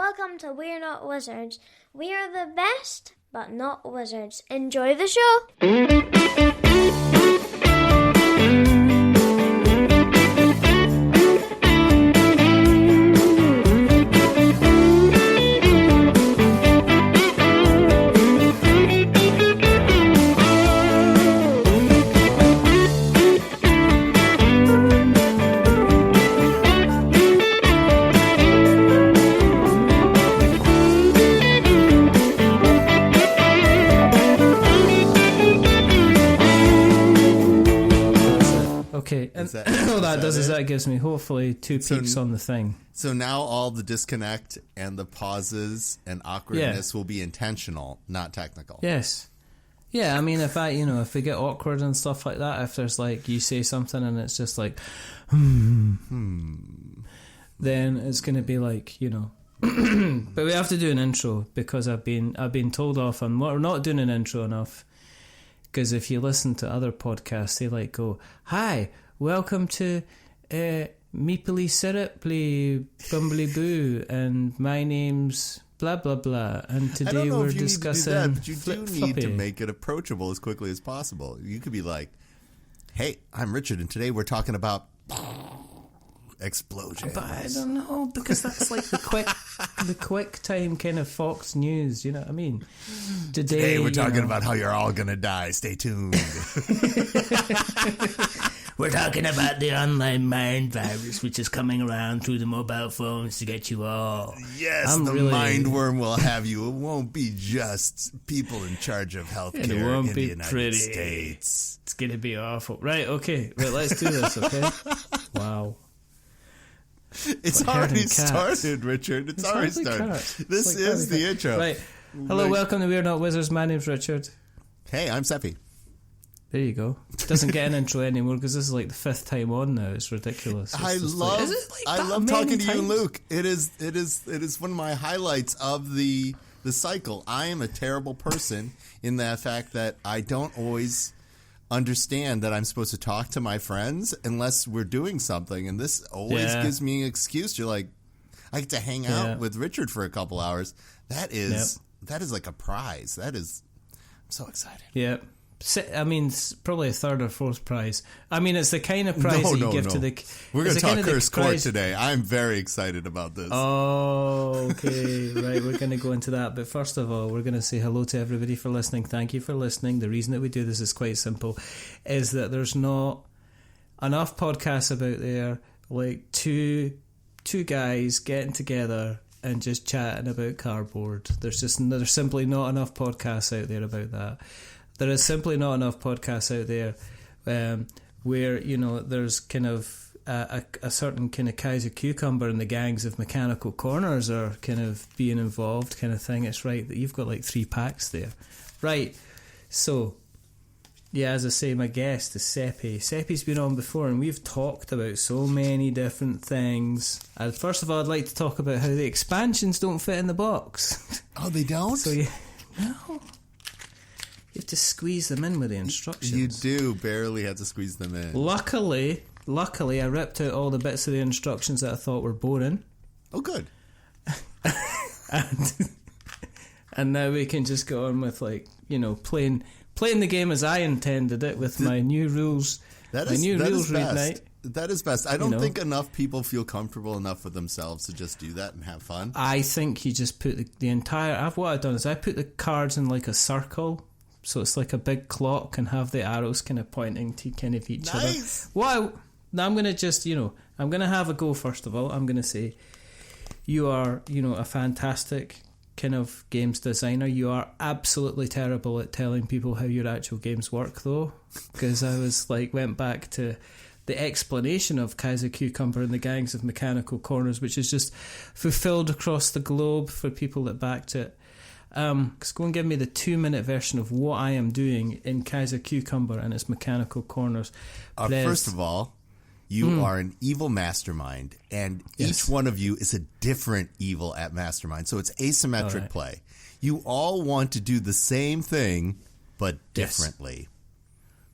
welcome to We're Not Wizards. We are the best, but not wizards. Enjoy the show! Okay, and all that does is that gives me hopefully two peaks on the thing. So now all the disconnect and the pauses and awkwardness will be intentional, not technical. Yes. Yeah, I mean, if we get awkward and stuff like that, if there's like, you say something and it's just like, then it's going to be like, but we have to do an intro because I've been told off and we're not doing an intro enough. Because if you listen to other podcasts, they like go, "Hi, welcome to Meeply Syruply Bumbly Boo, and my name's blah blah blah, and today we're discussing." I don't know if you need to do that, but you do need to make it approachable as quickly as possible. You could be like, "Hey, I'm Richard, and today we're talking about explosions." But I don't know, because that's like the quick time kind of Fox News, you know what I mean? Today we're talking about how you're all gonna die. Stay tuned. We're talking about the online mind virus, which is coming around through the mobile phones to get you all. Yes, mind worm will have you. It won't be just people in charge of healthcare in the United States. It's gonna be awful. Right, okay. Right, let's do this, okay? Wow. It's already started, Richard. It's already started. This is the intro. Right. Hello, welcome to We're Not Wizards. My name's Richard. Hey, I'm Seppy. There you go. It doesn't get an intro anymore because this is like the fifth time on now. It's ridiculous. I love talking to you and Luke. It is one of my highlights of the cycle. I am a terrible person in that fact that I don't always understand that I'm supposed to talk to my friends unless we're doing something, and this always gives me an excuse. You're like, I get to hang out with Richard for a couple hours. That is like a prize. I'm so excited. Yeah. I mean, it's probably a third or fourth prize. I mean, it's the kind of prize that you give to the... We're going to talk Curse Court today. I'm very excited about this. Oh, okay. Right, we're going to go into that. But first of all, we're going to say hello to everybody for listening. Thank you for listening. The reason that we do this is quite simple, is that there's not enough podcasts about there, like two guys getting together and just chatting about cardboard. There's simply not enough podcasts out there about that. There is simply not enough podcasts out there where, there's kind of a certain kind of Kaiser Cucumber and the gangs of Mechanical Corners are kind of being involved kind of thing. It's right that you've got like 3 packs there. Right. So, yeah, as I say, my guest is Seppy. Seppy's been on before and we've talked about so many different things. First of all, I'd like to talk about how the expansions don't fit in the box. Oh, they don't? So, no. You have to squeeze them in with the instructions. You do barely have to squeeze them in. Luckily, I ripped out all the bits of the instructions that I thought were boring. Oh, good. and now we can just go on with playing the game as I intended it with my new rules. That is read night. That is best. I don't think enough people feel comfortable enough with themselves to just do that and have fun. I think you just put the entire... What I've done is I put the cards in like a circle. So it's like a big clock and have the arrows kind of pointing to kind of each other. Well, I'm going to just, I'm going to have a go first of all. I'm going to say, you are, a fantastic kind of games designer. You are absolutely terrible at telling people how your actual games work, though. Because I went back to the explanation of Kaiser Cucumber and the gangs of Mechanical Corners, which is just fulfilled across the globe for people that backed it. Just go and give me the 2-minute version of what I am doing in Kaiser Cucumber and its Mechanical Corners. First of all, you are an evil mastermind, and each one of you is a different evil at mastermind. So it's asymmetric play. You all want to do the same thing, but differently.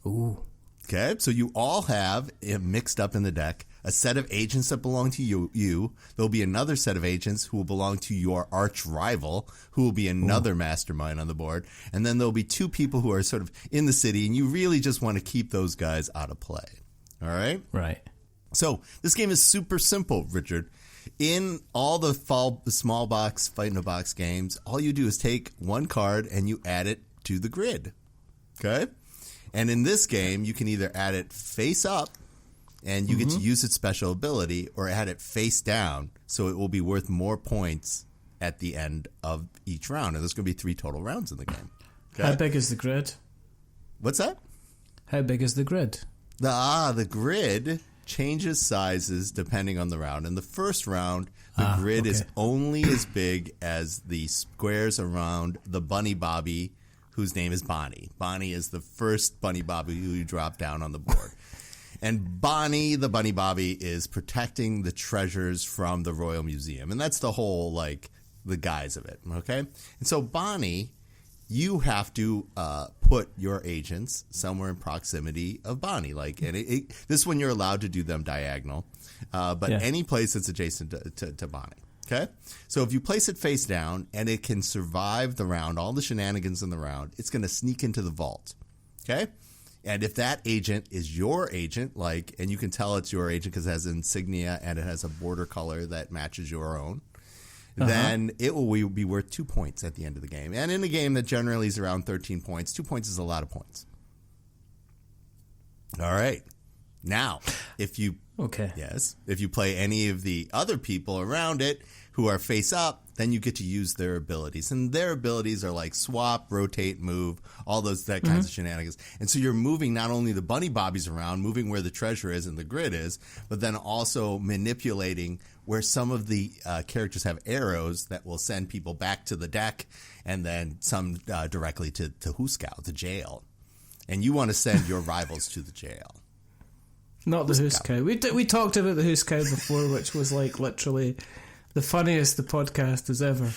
Ooh. Okay, so you all have, mixed up in the deck, a set of agents that belong to you. There'll be another set of agents who will belong to your arch rival, who will be another mastermind on the board. And then there'll be 2 people who are sort of in the city, and you really just want to keep those guys out of play. All right? Right. So this game is super simple, Richard. In all the small box, fight in a box games, all you do is take one card and you add it to the grid. Okay? And in this game, you can either add it face up, and you get to use its special ability, or add it face down, so it will be worth more points at the end of each round. And there's going to be 3 total rounds in the game. Okay? How big is the grid? What's that? How big is the grid? The grid changes sizes depending on the round. In the first round, the grid is only as big as the squares around the Bunny Bobby, whose name is Bonnie. Bonnie is the first Bunny Bobby who you drop down on the board. And Bonnie, the Bunny Bobby, is protecting the treasures from the Royal Museum. And that's the whole, the guise of it, okay? And so Bonnie, you have to put your agents somewhere in proximity of Bonnie. This one you're allowed to do them diagonal, but any place that's adjacent to Bonnie. Okay? So if you place it face down and it can survive the round, all the shenanigans in the round, it's going to sneak into the vault. Okay? And if that agent is your agent, and you can tell it's your agent because it has insignia and it has a border color that matches your own, then it will be worth 2 points at the end of the game. And in a game that generally is around 13 points, 2 points is a lot of points. All right. Now, if you play any of the other people around it who are face up, then you get to use their abilities. And their abilities are like swap, rotate, move, all that kinds of shenanigans. And so you're moving not only the Bunny Bobbies around, moving where the treasure is and the grid is, but then also manipulating where some of the characters have arrows that will send people back to the deck, and then some directly to Huskow, the jail. And you want to send your rivals to the jail. Not the Huskow. We talked about the Huskow before, which was literally the funniest the podcast has ever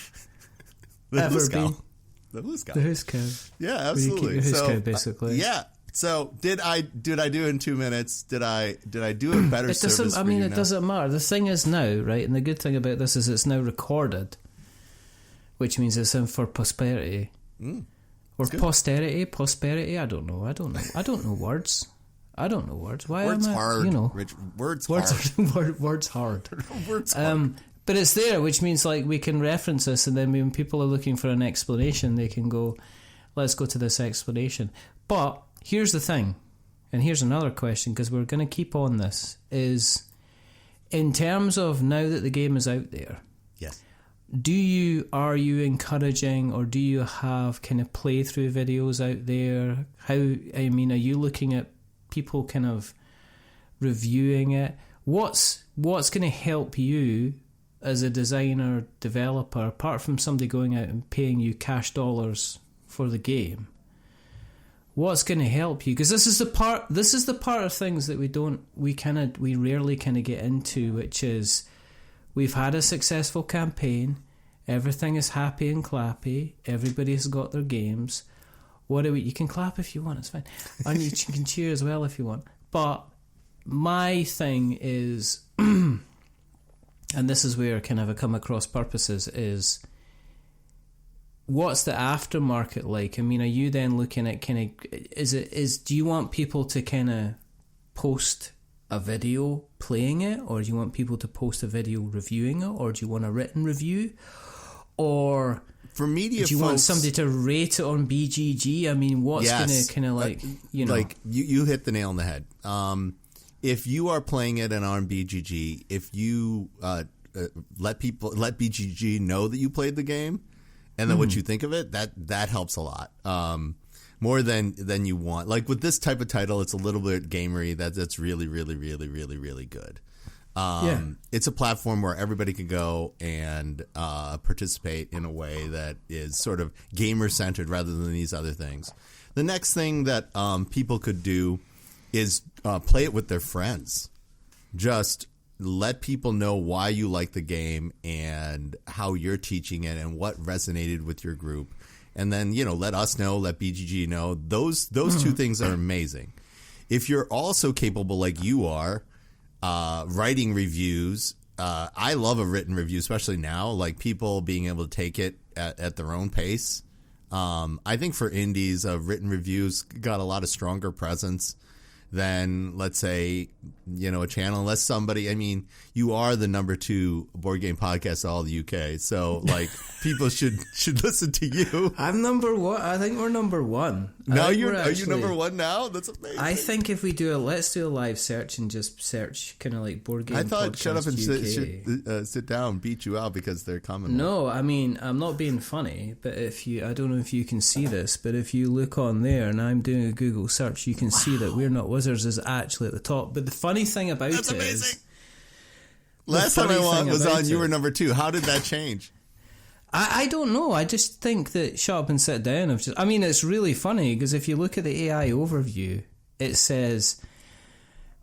been. The Huskow. The Huskow. Yeah, absolutely. You keep the Huskow, basically. Yeah. So did I do it in 2 minutes? Did I do a better service? It doesn't matter. The thing is now, right? And the good thing about this is it's now recorded, which means it's in for prosperity or posterity. I don't know words. I don't know words. Why words am I, hard? Rich, words hard. Words hard. Words hard. But it's there, which means we can reference this, and then when people are looking for an explanation, they can go, let's go to this explanation. But here's the thing, and here's another question, because we're going to keep on this, is in terms of now that the game is out there, yes, are you encouraging, or do you have kind of playthrough videos out there? Are you looking at people kind of reviewing it? What's going to help you as a designer, developer, apart from somebody going out and paying you cash dollars for the game? What's going to help you? Because this is the part of things that we rarely kind of get into, which is we've had a successful campaign, everything is happy and clappy, everybody's got their games. You can clap if you want, it's fine, and you can cheer as well if you want. But my thing is, and this is where kind of I come across purposes, is what's the aftermarket like? Are you then looking at kind of, do you want people to kind of post a video playing it, or do you want people to post a video reviewing it, or do you want a written review, or for media, do you want somebody to rate it on BGG? What's going to kind of you hit the nail on the head. If you are playing it on BGG, if you let BGG know that you played the game and then what you think of it, that helps a lot. More than you want. Like with this type of title, it's a little bit gamery. That's really, really, really, really, really good. It's a platform where everybody can go and participate in a way that is sort of gamer centered rather than these other things. The next thing that people could do is play it with their friends. Just let people know why you like the game and how you're teaching it and what resonated with your group. And then, let us know, let BGG know. Those two things are amazing. If you're also capable like you are writing reviews. I love a written review, especially now, like people being able to take it at their own pace. I think for indies, written reviews got a lot of stronger presence than, let's say, a channel. Unless somebody, I mean, you are the number 2 board game podcast in all the UK, so like people should listen to you. I'm number 1. I think we're number 1. Now are you number 1 now? That's amazing. I think if we let's do a live search and just search kind of like board game. I thought podcast Shut Up and UK. sit down beat you out because they're coming. No, I mean, I'm not being funny, but I don't know if you can see this, but if you look on there and I'm doing a Google search, you can see that We're Not Wizards is actually at the top. But the funny thing about That's it amazing. is... Last time I was on, you were number 2. How did that change? I don't know. I just think that Shut Up and Sit Down. It's really funny because if you look at the AI overview, it says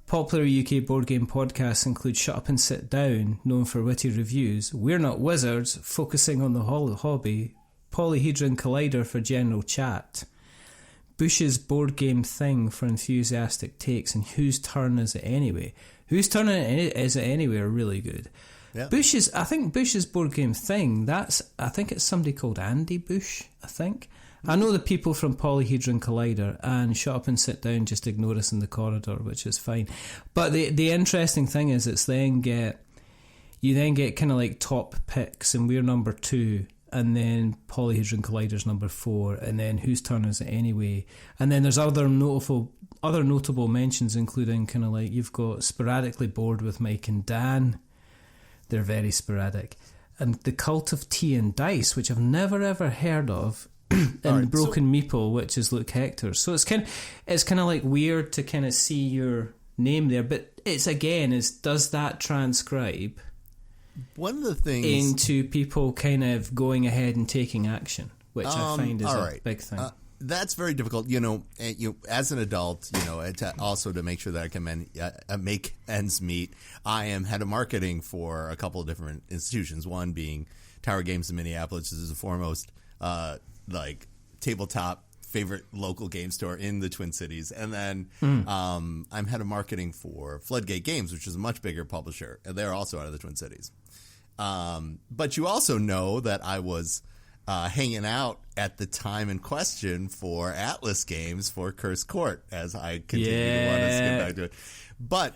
popular UK board game podcasts include Shut Up and Sit Down, known for witty reviews, We're Not Wizards, focusing on the hobby, Polyhedron Collider for general chat, Bush's Board Game Thing for enthusiastic takes, and Whose Turn Is It Anyway? Whose Turn Is It Anyway are really good. Yeah. I think Bush's Board Game Thing, I think it's somebody called Andy Bush, I think. I know the people from Polyhedron Collider, and Shut Up and Sit Down just ignore us in the corridor, which is fine. But the interesting thing is you then get kind of like top picks, and we're number 2, and then Polyhedron Collider's number 4, and then Whose Turn Is It Anyway? And then there's other notable mentions, including kind of like you've got Sporadically Bored with Mike and Dan. They're very sporadic. And The Cult of Tea and Dice, which I've never ever heard of, and Broken Meeple, which is Luke Hector. So it's kind of like weird to kind of see your name there, but does that transcribe one of the things into people kind of going ahead and taking action, which I find is a big thing. That's very difficult, as an adult, to make sure that I can make ends meet. I am head of marketing for a couple of different institutions, one being Tower Games in Minneapolis, which is the foremost tabletop favorite local game store in the Twin Cities. And then I'm head of marketing for Floodgate Games, which is a much bigger publisher, and they're also out of the Twin Cities. But you also know that I was hanging out at the time in question for Atlas Games for Curse Court, as I continue to want to get back to it. But,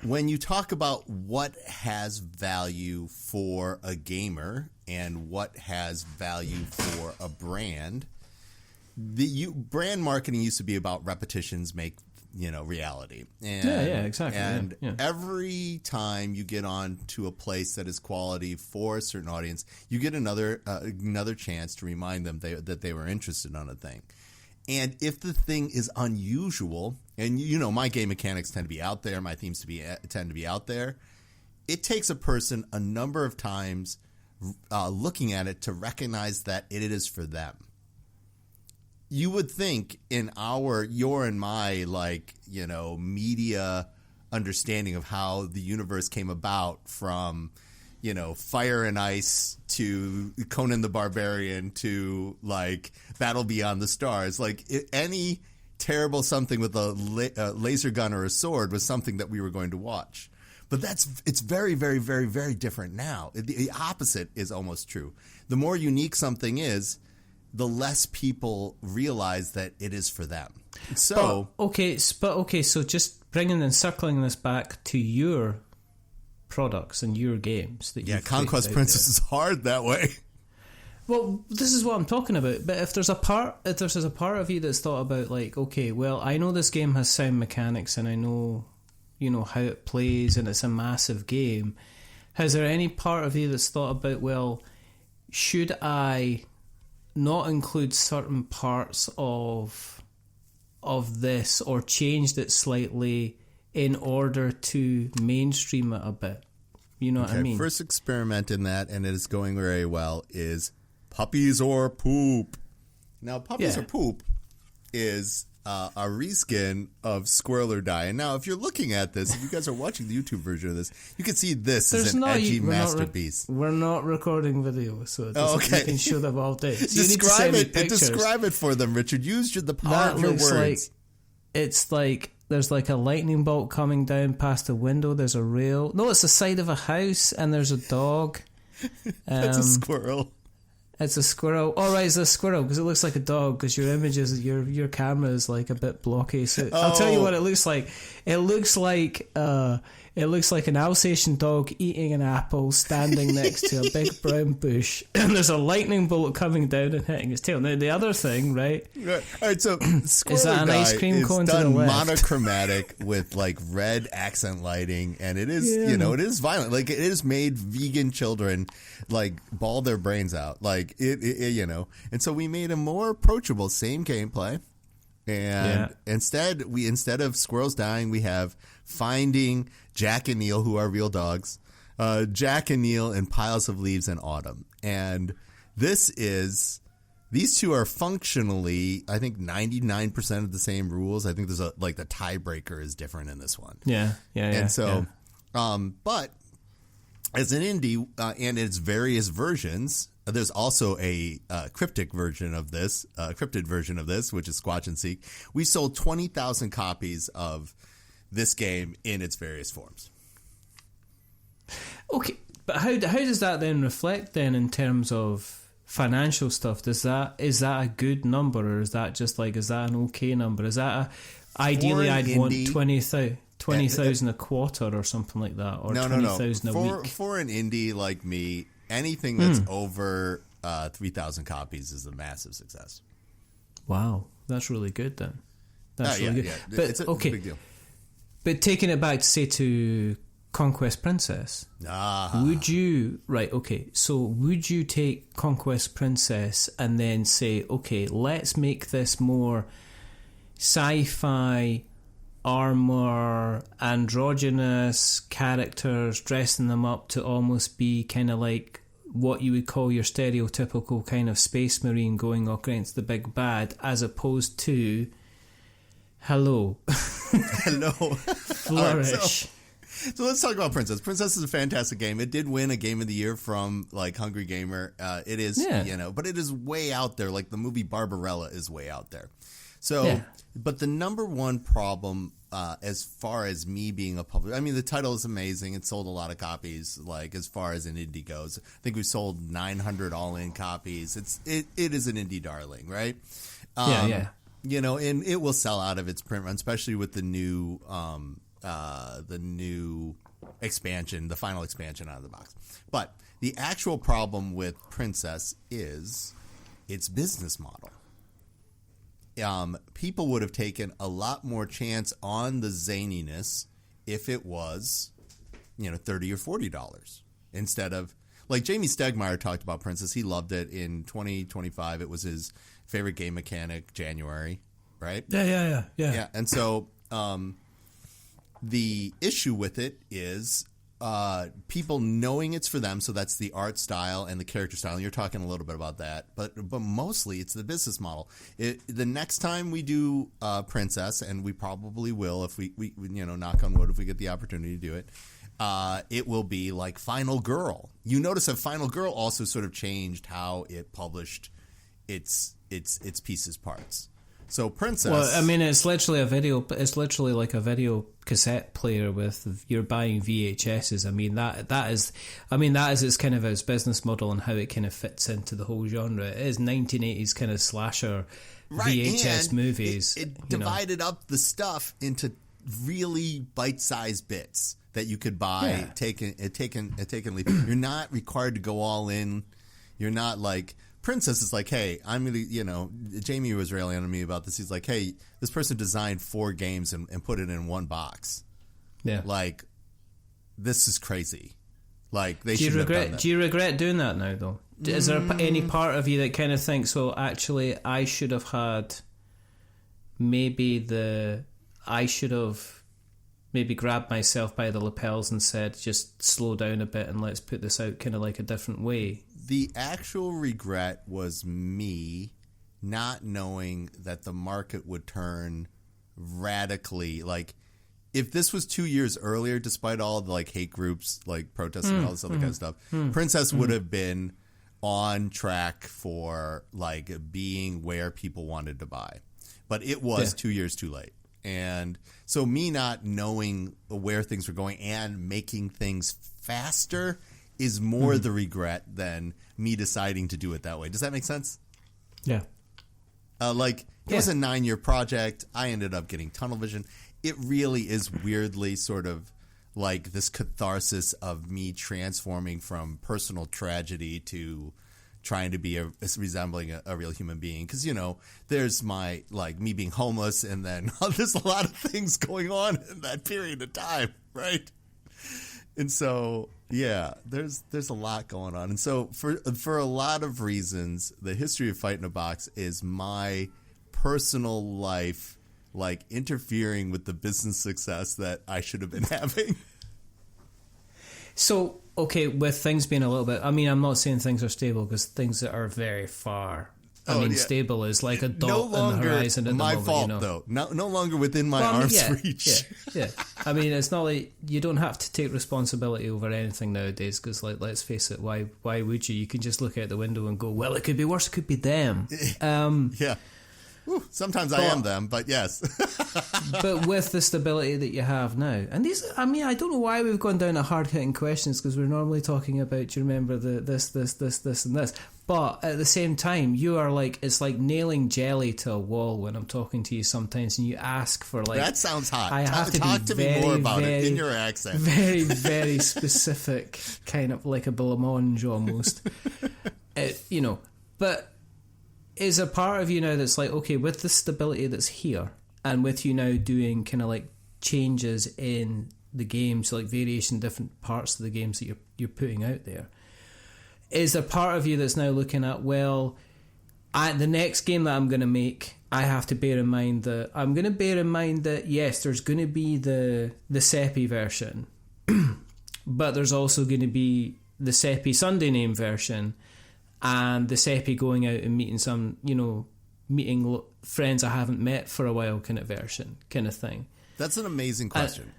when you talk about what has value for a gamer and what has value for a brand, brand marketing used to be about repetitions make reality. And, exactly. And every time you get on to a place that is quality for a certain audience, you get another chance to remind them that they were interested on a thing. And if the thing is unusual, and my game mechanics tend to be out there, my themes tend to be out there, it takes a person a number of times looking at it to recognize that it is for them. You would think in your and my media understanding of how the universe came about, from Fire and Ice to Conan the Barbarian to Battle Beyond the Stars, any terrible something with a laser gun or a sword was something that we were going to watch. But it's very, very, very, very different now. The opposite is almost true. The more unique something is, the less people realize that it is for them. So so just circling this back to your products and your games that Conquest Princess is hard that way. Well, this is what I'm talking about. But if there's a part of you that's thought about I know this game has sound mechanics and I know how it plays and it's a massive game. Has there any part of you that's thought about, should I not include certain parts of this or changed it slightly in order to mainstream it a bit? You know what I mean? First experiment in that, and it is going very well, is Puppies or Poop. Now, Puppies or Poop is a reskin of Squirrel or Die. And now, if you're looking at this, if you guys are watching the YouTube version of this, you can see this is an edgy masterpiece. We're not recording video, so you can show them all day. So Describe it for them, Richard. Use the power of your words. it's like there's like a lightning bolt coming down past a window. There's a rail. No, it's the side of a house, and there's a dog. That's a squirrel. It's a squirrel. Oh, right, it's a squirrel because it looks like a dog because your images, your camera is like a bit blocky. So I'll tell you what it looks like. It looks like an Alsatian dog eating an apple standing next to a big brown bush, and there's a lightning bolt coming down and hitting his tail. Now, the other thing, right? All right, so is that an ice cream cone to the done left? Monochromatic with like red accent lighting, and it is, it is violent. Like, it is made vegan children like bawl their brains out. Like it. And so we made a more approachable, same gameplay. And instead of squirrels dying, we have finding Jack and Neil, who are real dogs, Jack and Neil in piles of leaves in autumn. And these two are functionally, I think, 99% of the same rules. I think there's the tiebreaker is different in this one. Yeah. And so, but as an indie and its various versions, there's also a cryptid version of this, which is Squatch and Seek. We sold 20,000 copies of this game in its various forms. Okay, but how does that then reflect then in terms of financial stuff? Is that a good number, or is that just like, is that an okay number? Is that ideally I'd want 20,000 a quarter or something like that, or 20,000 a week? For an indie like me, anything that's over 3,000 copies is a massive success. Wow, that's really good then. That's really good. Yeah. But it's a big deal. But taking it back to say to Conquest Princess, would you would you take Conquest Princess and then say, okay, let's make this more sci-fi, armor, androgynous characters, dressing them up to almost be kind of like what you would call your stereotypical kind of space marine going against the big bad, as opposed to hello flourish. Right, so let's talk about Princess. Princess is a fantastic game. It did win a Game of the Year from like Hungry Gamer. It is, but it is way out there. Like the movie Barbarella is way out there. So, but the number one problem, as far as me being a publisher, I mean, the title is amazing. It sold a lot of copies. Like as far as an indie goes, I think we sold 900 all-in copies. It is an indie darling, right? And it will sell out of its print run, especially with the new expansion, the final expansion out of the box. But the actual problem with Princess is its business model. People would have taken a lot more chance on the zaniness if it was, $30 or $40 instead of, like Jamie Stegmaier talked about Princess. He loved it in 2025. It was his favorite game mechanic, January, right? Yeah. And so the issue with it is people knowing it's for them, so that's the art style and the character style, and you're talking a little bit about that, but mostly it's the business model. The next time we do Princess, and we probably will if we knock on wood, if we get the opportunity to do it, it will be like Final Girl. You notice that Final Girl also sort of changed how it published its pieces parts. So Princess. Well, I mean, it's literally like a video cassette player with you're buying VHSs. I mean that is its kind of its business model and how it kind of fits into the whole genre. It is 1980s kind of slasher VHS movies. It divided up the stuff into really bite-sized bits that you could buy. Taken. You're not required to go all in. You're not like. Princess is like, hey, I'm going to, Jamie was railing on me about this. He's like, hey, this person designed 4 games and put it in one box. Yeah. Like, this is crazy. Like, they should have done that. Do you regret doing that now, though? Is there any part of you that kind of thinks, well, actually, I should have maybe grabbed myself by the lapels and said, just slow down a bit and let's put this out kind of like a different way? The actual regret was me not knowing that the market would turn radically. Like, if this was 2 years earlier, despite all the like hate groups, like protests and all this other kind of stuff, Princess would have been on track for like being where people wanted to buy. But it was 2 years too late. And so me not knowing where things were going and making things faster is more the regret than me deciding to do it that way. Does that make sense? Yeah. It was a 9-year project. I ended up getting tunnel vision. It really is weirdly sort of like this catharsis of me transforming from personal tragedy to trying to be resembling a real human being. Because, there's my, me being homeless, and then there's a lot of things going on in that period of time, right? And so, yeah, there's a lot going on. And so for a lot of reasons, the history of Fight in a Box is my personal life, interfering with the business success that I should have been having. So, okay, with things being a little bit, I mean, I'm not saying things are stable, because things that are very far. Stable is like a dot on the horizon at the moment. My fault, though. No longer within my arm's reach. Yeah. I mean, it's not like you don't have to take responsibility over anything nowadays, because, let's face it, why would you? You can just look out the window and go, well, it could be worse, it could be them. Yeah. Whew, sometimes I am them, but yes. But with the stability that you have now, and these, I mean, I don't know why we've gone down to hard-hitting questions, because we're normally talking about, do you remember this, and this? But at the same time, you are it's like nailing jelly to a wall when I'm talking to you sometimes, and you ask for that sounds hot. I have Talk to me more about it in your accent. Very, very specific, kind of like a blancmange almost. But is a part of you now that's okay, with the stability that's here, and with you now doing kind of changes in the game, so variation, different parts of the games that you're putting out there, is a part of you that's now looking at, well, the next game that I'm going to make, I have to bear in mind that yes, there's going to be the Seppy version, but there's also going to be the Seppy Sunday name version, and the Seppy going out and meeting meeting friends I haven't met for a while kind of version, kind of thing. That's an amazing question.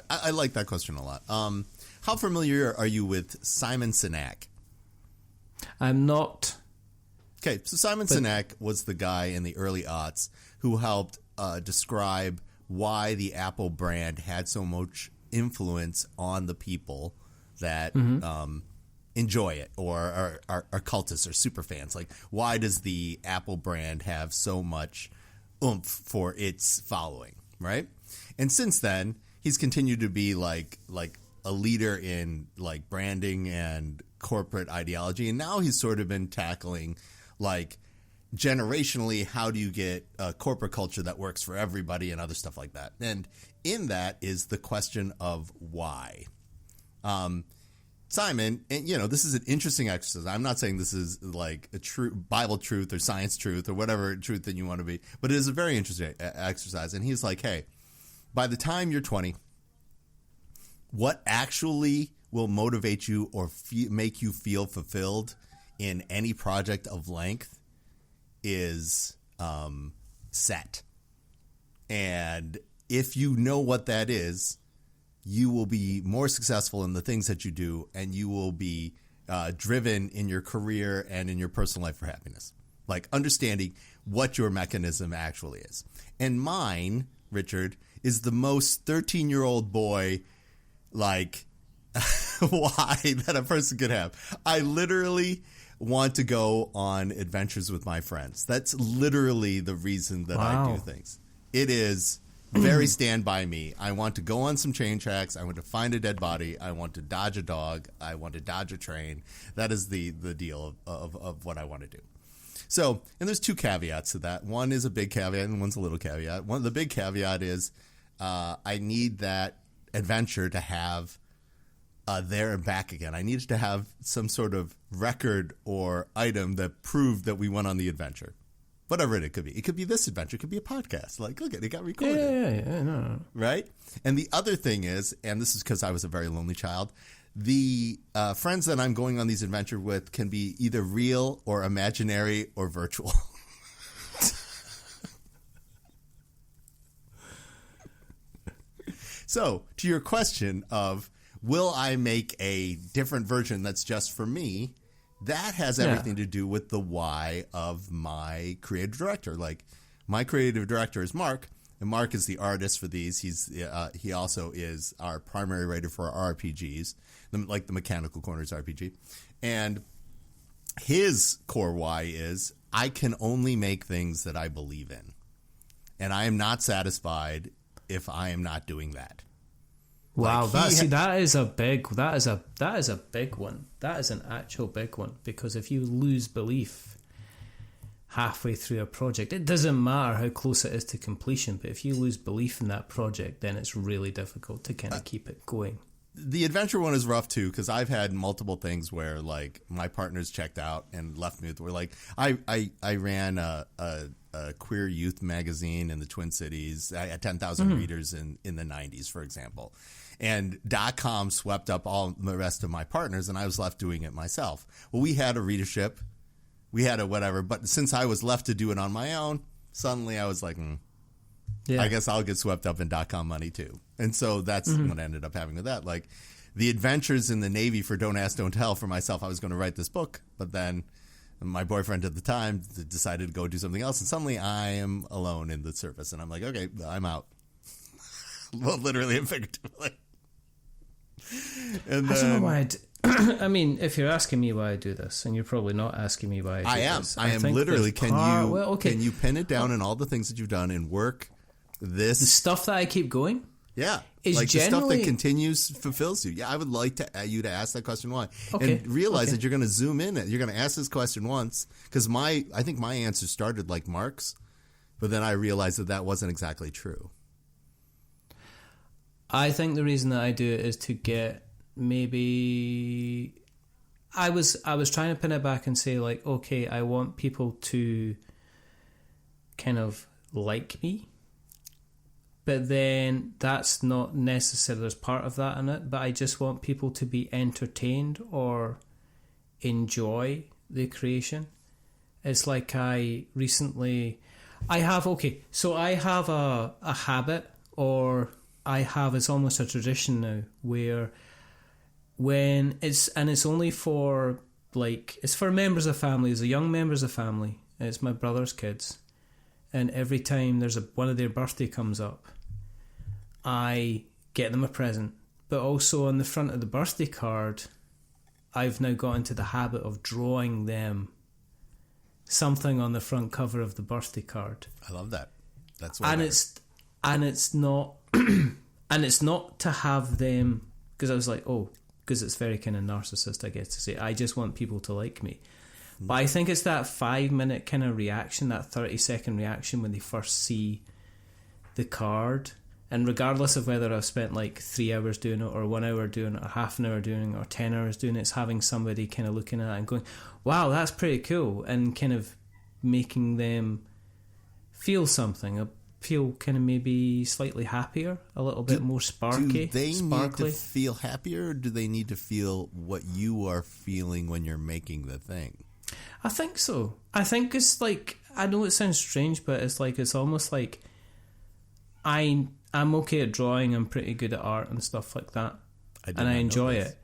I like that question a lot. How familiar are you with Simon Sinek? I'm not. Okay, so Simon Sinek was the guy in the early aughts who helped describe why the Apple brand had so much influence on the people that enjoy it, or are cultists or super fans. Why does the Apple brand have so much oomph for its following, right? And since then, he's continued to be like a leader in branding and corporate ideology, and now he's sort of been tackling generationally, how do you get a corporate culture that works for everybody and other stuff like that. And in that is the question of why. Simon, and this is an interesting exercise. I'm not saying this is a true Bible truth or science truth or whatever truth that you want to be, but it is a very interesting exercise. And he's like, hey, by the time you're 20, what actually will motivate you or make you feel fulfilled in any project of length is set. And if you know what that is, you will be more successful in the things that you do, and you will be driven in your career and in your personal life for happiness. Understanding what your mechanism actually is. And mine, Richard, is the most 13-year-old boy, why that a person could have. I literally want to go on adventures with my friends. That's literally the reason that I do things. It is very Stand By Me. I want to go on some train tracks. I want to find a dead body. I want to dodge a dog. I want to dodge a train. That is the deal of what I want to do. So, and there's two caveats to that. One is a big caveat and one's a little caveat. One of the big caveat is I need that adventure to have there and back again. I needed to have some sort of record or item that proved that we went on the adventure. Whatever it could be. It could be this adventure. It could be a podcast. Look at it. It got recorded. Yeah, no. Right? And the other thing is, and this is because I was a very lonely child, the friends that I'm going on these adventures with can be either real or imaginary or virtual. So, to your question of, will I make a different version that's just for me? That has everything to do with the why of my creative director. My creative director is Mark. And Mark is the artist for these. He also is our primary writer for our RPGs, like the Mechanical Corners RPG. And his core why is, I can only make things that I believe in. And I am not satisfied if I am not doing that. Wow, that is a big one. That is an actual big one, because if you lose belief halfway through a project, it doesn't matter how close it is to completion, but if you lose belief in that project, then it's really difficult to kind of keep it going. The adventure one is rough too, because I've had multiple things where like my partners checked out and left me with, where like I ran a queer youth magazine in the Twin Cities. I had 10,000 readers in the 90s, for example. And .com swept up all the rest of my partners, and I was left doing it myself. Well, we had a readership. We had a whatever. But since I was left to do it on my own, suddenly I was like, I guess I'll get swept up in .com money too. And so that's what I ended up having with that. Like the adventures in the Navy for Don't Ask, Don't Tell, for myself, I was going to write this book. But then my boyfriend at the time decided to go do something else. And suddenly I am alone in the service. And I'm like, okay, I'm out. Well, literally and figuratively. And I don't know why I mean, if you're asking me why I do this, and you're probably not asking me why I do this. I am literally, can you pin it down in all the things that you've done and work this? The stuff that I keep going? Yeah. Like the stuff that continues fulfills you. Yeah, I would like you to ask that question why. Okay. And realize that you're going to zoom in. You're going to ask this question once, because I think my answer started like Mark's, but then I realized that wasn't exactly true. I think the reason that I do it is to get maybe... I was trying to pin it back and say, like, okay, I want people to kind of like me, but then that's not necessarily, there's part of that in it, but I just want people to be entertained or enjoy the creation. It's like I have a habit, or I have, it's almost a tradition now, where it's only for, like, it's for members of families, the young members of family, and it's my brother's kids, and every time one of their birthday comes up, I get them a present. But also on the front of the birthday card, I've now got into the habit of drawing them something on the front cover of the birthday card. I love that. That's what it's not and it's not to have them, because I was like, because it's very kind of narcissist, I guess, to say I just want people to like me. But I think it's that 5-minute kind of reaction, that 30-second reaction when they first see the card. And regardless of whether I've spent like 3 hours doing it, or 1 hour doing it, or half an hour doing it, or 10 hours doing it, it's having somebody kind of looking at it and going, wow, that's pretty cool, and kind of making them feel something, feel kind of maybe slightly happier, a little bit more sparky. Do they need to feel happier, or do they need to feel what you are feeling when you're making the thing? I think so. I think it's like, I know it sounds strange, but it's like, it's almost like I'm okay at drawing, I'm pretty good at art and stuff like that, and I enjoy it.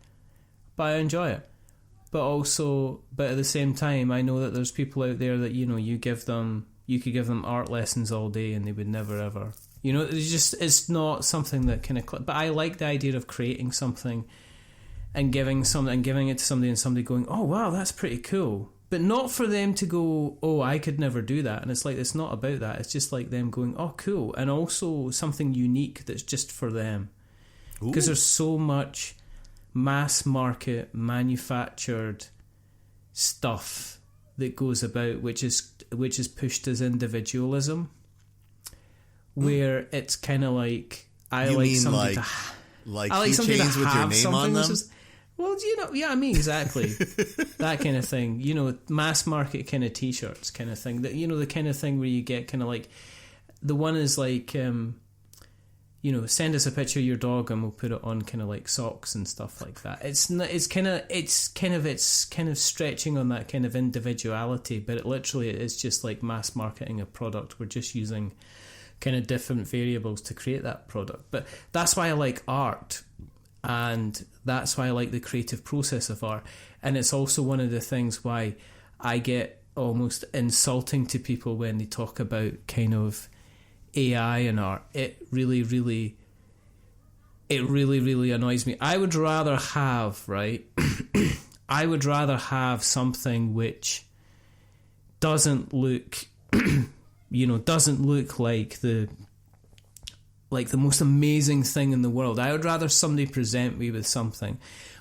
But at the same time, I know that there's people out there that, you know, you could give them art lessons all day and they would never ever, you know, it's not something that kind of, but I like the idea of creating something and giving it to somebody, and somebody going, oh wow, that's pretty cool. But not for them to go, oh, I could never do that. And it's like, it's not about that. It's just like them going, oh, cool. And also something unique that's just for them. Because there's so much mass market, manufactured stuff that goes about, which is pushed as individualism, where it's kind of like, I like something to have with your name on them? Well, you know, yeah, I mean, exactly. That kind of thing. You know, mass market kind of t-shirts kind of thing. That, you know, the kind of thing where you get kind of like, the one is like, you know, send us a picture of your dog and we'll put it on kind of like socks and stuff like that. It's kind of stretching on that kind of individuality, but it literally is just like mass marketing a product. We're just using kind of different variables to create that product. But that's why I like art. And that's why I like the creative process of art. And it's also one of the things why I get almost insulting to people when they talk about kind of AI in art, it really, really annoys me. I would rather have, right? I would rather have something which doesn't look, doesn't look like the most amazing thing in the world. I would rather somebody present me with something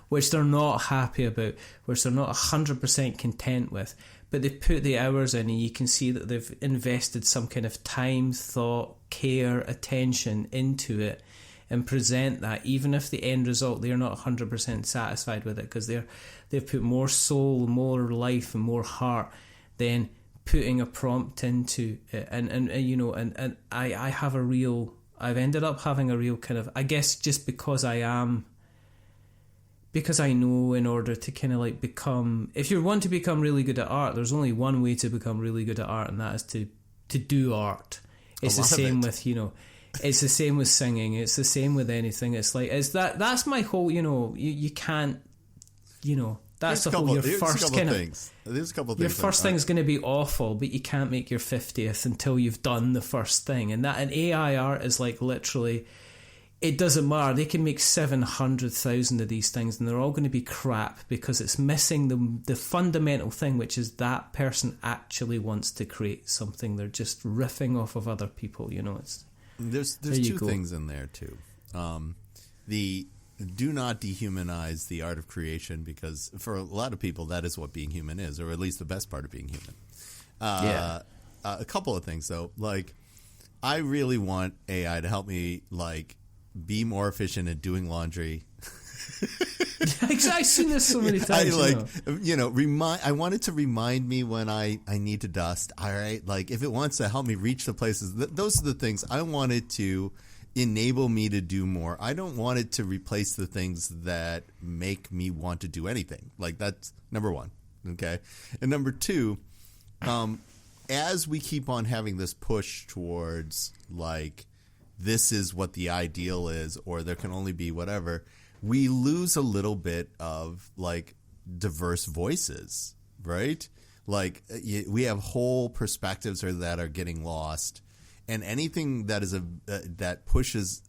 which they're not happy about, which they're not 100% content with, but they've put the hours in and you can see that they've invested some kind of time, thought, care, attention into it, and present that, even if the end result they're not 100% satisfied with it, because they've put more soul, more life and more heart than putting a prompt into it. And I've ended up having a real kind of, I guess just because I know in order to kind of like become, if you want to become really good at art, there's only one way to become really good at art, and that is to do art. It's the same with, it's the same with singing. It's the same with anything. It's like, that's my whole, you can't, that's the whole, your first kind of things. There's a couple of things. Your first thing's going to be awful, but you can't make your 50th until you've done the first thing. And AI art is like literally, it doesn't matter. They can make 700,000 of these things and they're all going to be crap because it's missing the fundamental thing, which is that person actually wants to create something. They're just riffing off of other people, There's two things in there too. Do not dehumanize the art of creation, because for a lot of people that is what being human is, or at least the best part of being human. A couple of things though, like I really want AI to help me like be more efficient at doing laundry. I've seen this so many times. I want it to remind me when I need to dust. All right, like if it wants to help me reach the places, those are the things I want it to enable me to do more. I don't want it to replace the things that make me want to do anything. Like that's number one. Okay, and number two, as we keep on having this push towards like this is what the ideal is, or there can only be whatever, we lose a little bit of like diverse voices, right? Like we have whole perspectives that are getting lost, and anything that is that pushes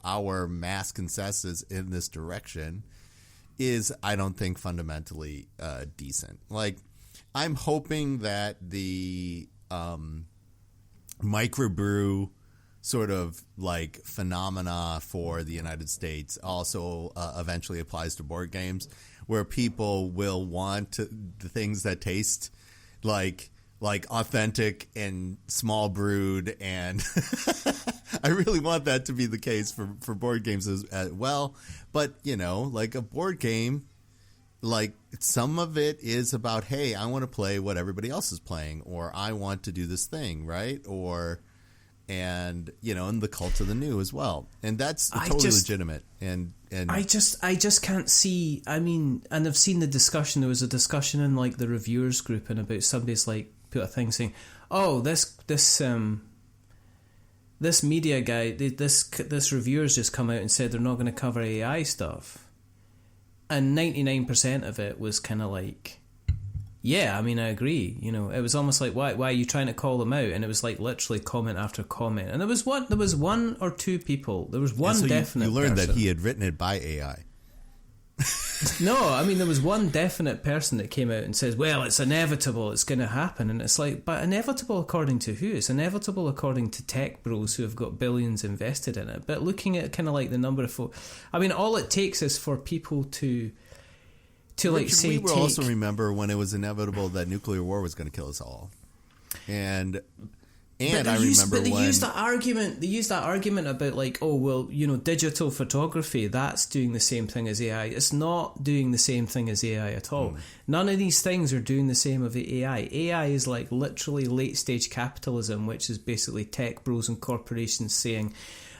our mass consensus in this direction is, I don't think, fundamentally decent. Like I'm hoping that the microbrew sort of like phenomena for the United States also eventually applies to board games, where people will want the things that taste like authentic and small brewed, and I really want that to be the case for board games as well. But like a board game, like some of it is about, hey, I want to play what everybody else is playing, or I want to do this thing, right? And the cult of the new as well, and that's totally legitimate. And I just can't see. I mean, and I've seen the discussion. There was a discussion in like the reviewers group, and about somebody's like put a thing saying, "Oh, this media guy, this reviewers just come out and said they're not going to cover AI stuff," and 99% of it was kind of like, yeah, I mean, I agree. It was almost like, why are you trying to call them out? And it was like literally comment after comment. And there was one or two people. There was one definite. You learned person. That he had written it by AI. No, I mean, there was one definite person that came out and says, well, it's inevitable, it's going to happen. And it's like, but inevitable according to who? It's inevitable according to tech bros who have got billions invested in it. But looking at kind of like the number of folk, I mean, all it takes is for people to like say, we will also remember when it was inevitable that nuclear war was going to kill us all, and I remember they used that argument. They used that argument about like, oh well, digital photography, that's doing the same thing as AI. It's not doing the same thing as AI at all. None of these things are doing the same of the AI. AI is like literally late stage capitalism, which is basically tech bros and corporations saying,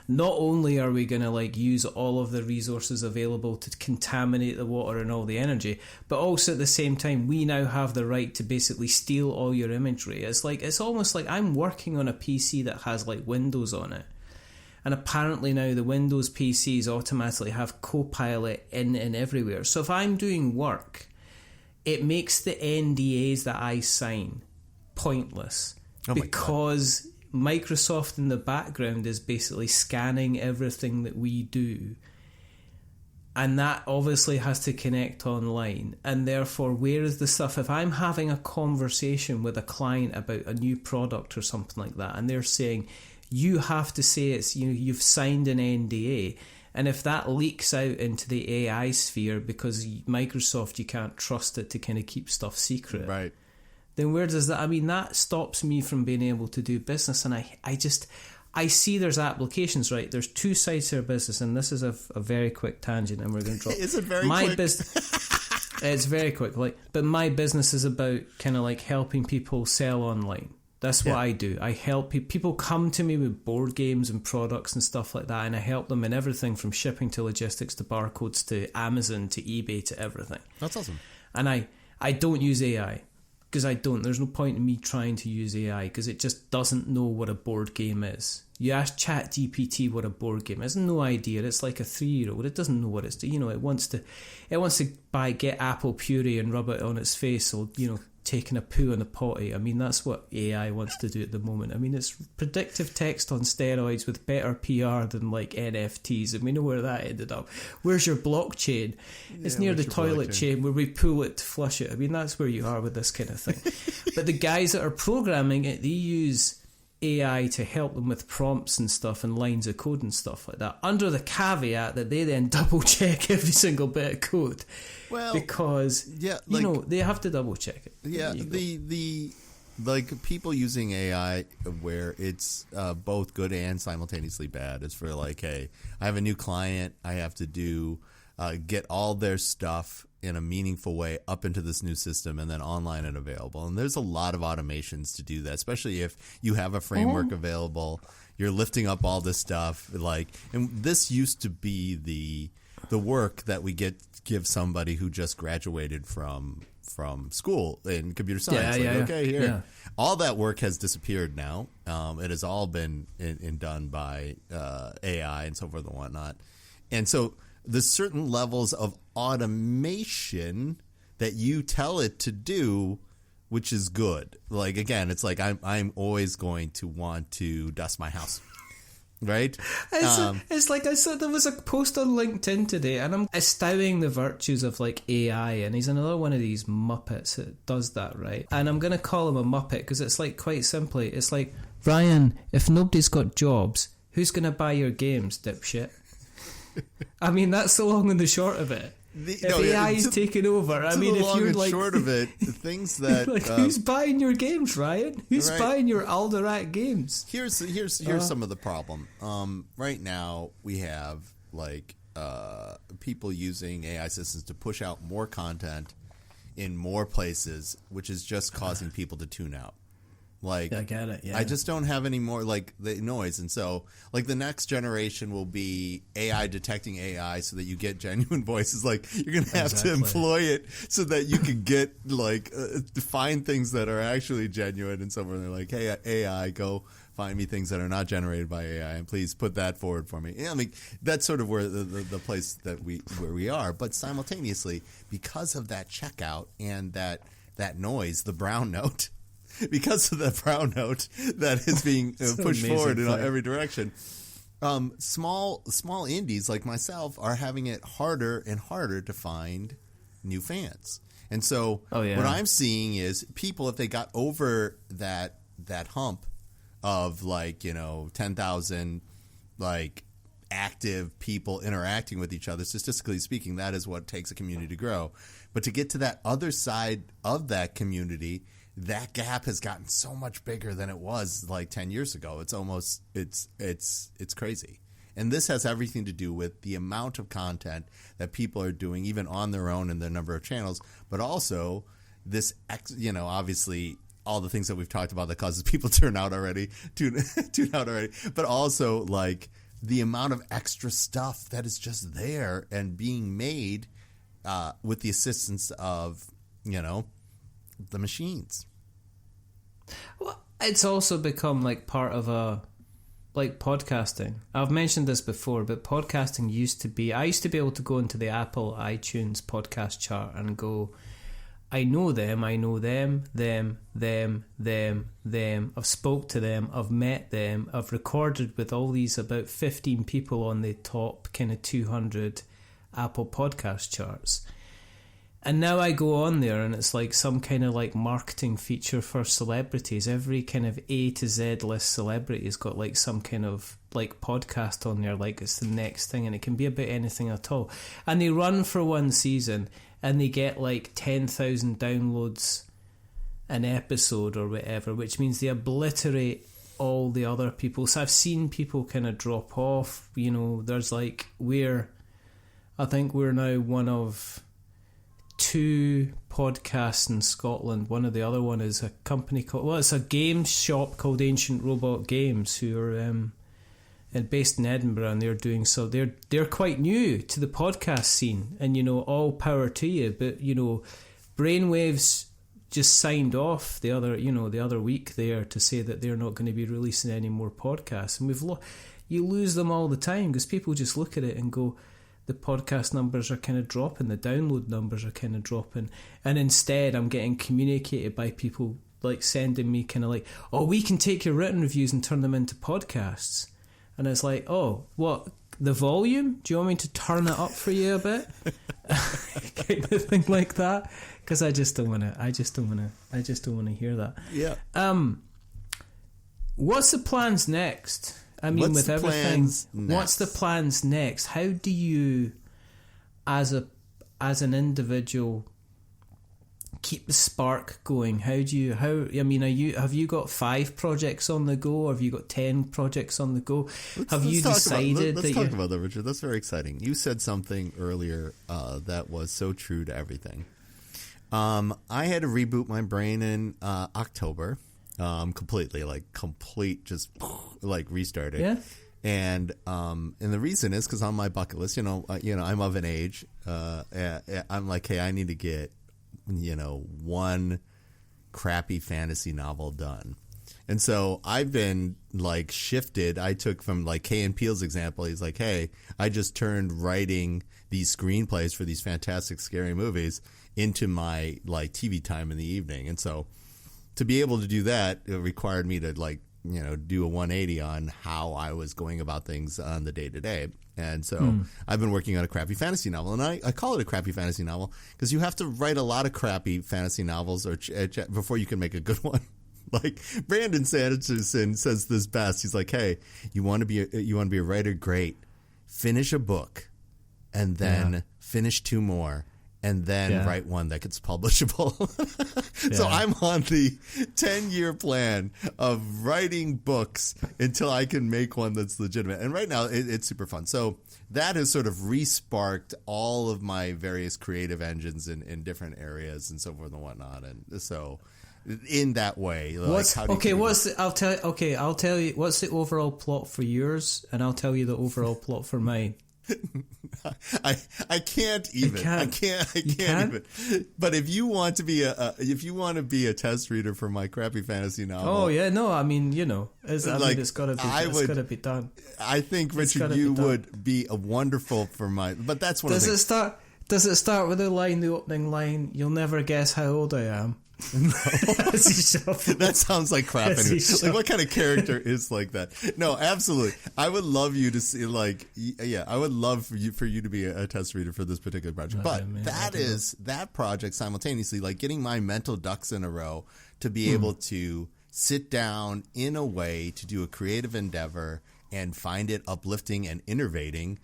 not only are we going to like use all of the resources available to contaminate the water and all the energy, but also at the same time we now have the right to basically steal all your imagery. It's almost like I'm working on a PC that has like Windows on it, and apparently now the Windows PCs automatically have Copilot in and everywhere. So if I'm doing work, it makes the NDAs that I sign pointless, because Microsoft in the background is basically scanning everything that we do. And that obviously has to connect online. And therefore, where is the stuff? If I'm having a conversation with a client about a new product or something like that, and they're saying, you have to say it's, you've signed an NDA. And if that leaks out into the AI sphere because Microsoft, you can't trust it to kind of keep stuff secret. Right. Then where does that... I mean, that stops me from being able to do business. And I see there's applications, right? There's two sides to our business, and this is a very quick tangent, and we're going to drop... Is it very quick? It's very quick. But my business is about kind of like helping people sell online. That's what I do. I help people come to me with board games and products and stuff like that, and I help them in everything from shipping to logistics to barcodes to Amazon to eBay to everything. That's awesome. And I don't use AI. Because I don't. There's no point in me trying to use AI because it just doesn't know what a board game is. You ask ChatGPT what a board game is, no idea. It's like a 3-year-old. It doesn't know what it's doing. It wants to get apple puree and rub it on its face, or taking a poo in a potty. I mean, that's what AI wants to do at the moment. I mean, it's predictive text on steroids with better PR than like NFTs, and we know where that ended up. Where's your blockchain? It's near the toilet chain where we pull it to flush it. I mean, that's where you are with this kind of thing. But the guys that are programming it, they use AI to help them with prompts and stuff and lines of code and stuff like that, under the caveat that they then double check every single bit of code. Well, because they have to double check it. Yeah, the people using AI where it's both good and simultaneously bad. It's for like, hey, I have a new client, I have to get all their stuff in a meaningful way up into this new system and then online and available. And there's a lot of automations to do that, especially if you have a framework available. You're lifting up all this stuff, and this used to be the work that we give somebody who just graduated from school in computer science. All that work has disappeared now. It has all been done by AI and so forth and whatnot. And so there's certain levels of automation that you tell it to do, which is good. Like, again, it's like I'm always going to want to dust my house. Right? It's like I said, there was a post on LinkedIn today, and I'm espousing the virtues of like AI, and he's another one of these Muppets that does that, right? And I'm going to call him a Muppet because it's like, quite simply, it's like, Ryan, if nobody's got jobs, who's going to buy your games, dipshit? I mean, that's the long and the short of it. If AI is taking over, I mean, if you're like, short of it, the things that like, who's buying your games, Ryan? Who's buying your Alderat games? Here's some of the problem. Right now we have like people using AI systems to push out more content in more places, which is just causing people to tune out. Like, I get it. Yeah. I just don't have any more like the noise, and so like the next generation will be AI detecting AI, so that you get genuine voices. Like, you're gonna have to employ it so that you can get like find things that are actually genuine, and somewhere they're like, hey, AI, go find me things that are not generated by AI, and please put that forward for me. Yeah, I mean, that's sort of where the place that we are. But simultaneously, because of that checkout and that noise, the brown note. Because of the brown note that is being pushed forward in every direction, small indies like myself are having it harder and harder to find new fans. And so what I'm seeing is people, if they got over that hump of 10,000 like active people interacting with each other, statistically speaking, that is what takes a community to grow. But to get to that other side of that community, that gap has gotten so much bigger than it was like 10 years ago. It's almost it's crazy. And this has everything to do with the amount of content that people are doing, even on their own, and the number of channels, but also this, obviously all the things that we've talked about that causes people to tune out already, but also like the amount of extra stuff that is just there and being made with the assistance of, the machines. Well, it's also become like part of like podcasting. I've mentioned this before, but podcasting used to be... I used to be able to go into the Apple iTunes podcast chart and go... I know them. Them. I've spoke to them. I've met them. I've recorded with all these about 15 people on the top kind of 200 Apple podcast charts. And now I go on there and it's like some kind of like marketing feature for celebrities. Every kind of A to Z list celebrity has got like some kind of like podcast on there, like it's the next thing, and it can be about anything at all. And they run for one season and they get like 10,000 downloads an episode or whatever, which means they obliterate all the other people. So I've seen people kind of drop off. You know, there's like I think we're now one of 2 podcasts in Scotland. One of the other one is a company called, it's a games shop called Ancient Robot Games, who are based in Edinburgh, and they're quite new to the podcast scene, and you know, all power to you. But you know, Brainwaves just signed off the other week there to say that they're not going to be releasing any more podcasts, and you lose them all the time because people just look at it and go, the podcast numbers are kind of dropping, the download numbers are kind of dropping, and instead I'm getting communicated by people like sending me kind of like, oh, we can take your written reviews and turn them into podcasts. And it's like, oh, what, the volume? Do you want me to turn it up for you a bit? Kind of thing like that. Because I just don't want to hear that. Yeah. What's the plans next? I mean, with everything, what's the plans next? How do you, as an individual, keep the spark going? Have you got 5 projects on the go, or have you got 10 projects on the go? Let's talk about that, Richard. That's very exciting. You said something earlier that was so true to everything. I had to reboot my brain in October. Completely, just like restarted. Yeah. And the reason is because on my bucket list, I'm of an age. I'm like, hey, I need to get, one crappy fantasy novel done. And so I've been like shifted. I took from like Kay and Peele's example. He's like, hey, I just turned writing these screenplays for these fantastic scary movies into my like TV time in the evening. And so to be able to do that, it required me to do a 180 on how I was going about things on the day to day. And so I've been working on a crappy fantasy novel, and I call it a crappy fantasy novel because you have to write a lot of crappy fantasy novels before you can make a good one. Like Brandon Sanderson says this best. He's like, "Hey, you want to be a writer? Great. Finish a book, and then finish 2 more." And then write one that gets publishable. So I'm on the 10-year plan of writing books until I can make one that's legitimate. And right now, it's super fun. So that has sort of re-sparked all of my various creative engines in different areas and so forth and whatnot. And so in that way, I'll tell you what's the overall plot for yours, and I'll tell you the overall plot for mine. I can't even. I can't even. But if you want to be a test reader for my crappy fantasy novel, it's got to be done. I think, Richard, you would be a wonderful for my. But that's one. Does it start with the opening line? You'll never guess how old I am. No. That sounds like crap. Anyway. Like, what kind of character is like that? No, absolutely. I would love you to see, I would love for you to be a test reader for this particular project. That project simultaneously, like getting my mental ducks in a row to be able to sit down in a way to do a creative endeavor and find it uplifting and innovating.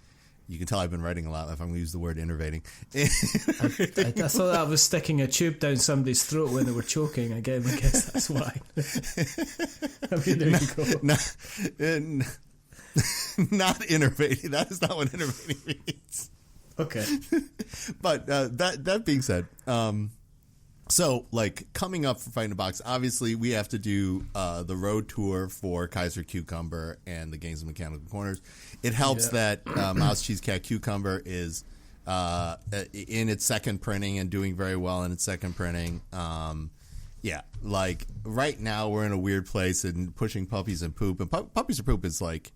You can tell I've been writing a lot if I'm going to use the word innovating. I thought that was sticking a tube down somebody's throat when they were choking. I guess that's why. There you go. Not innovating. That is not what innovating means. Okay. But that being said, so like coming up for Fighting the Box, obviously we have to do the road tour for Kaiser Cucumber and the Gangs of Mechanical Corners. It helps that Mouse Cheese Cat Cucumber is in its second printing and doing very well in its second printing. Like right now we're in a weird place and pushing Puppies and Poop. And Puppies and Poop is like,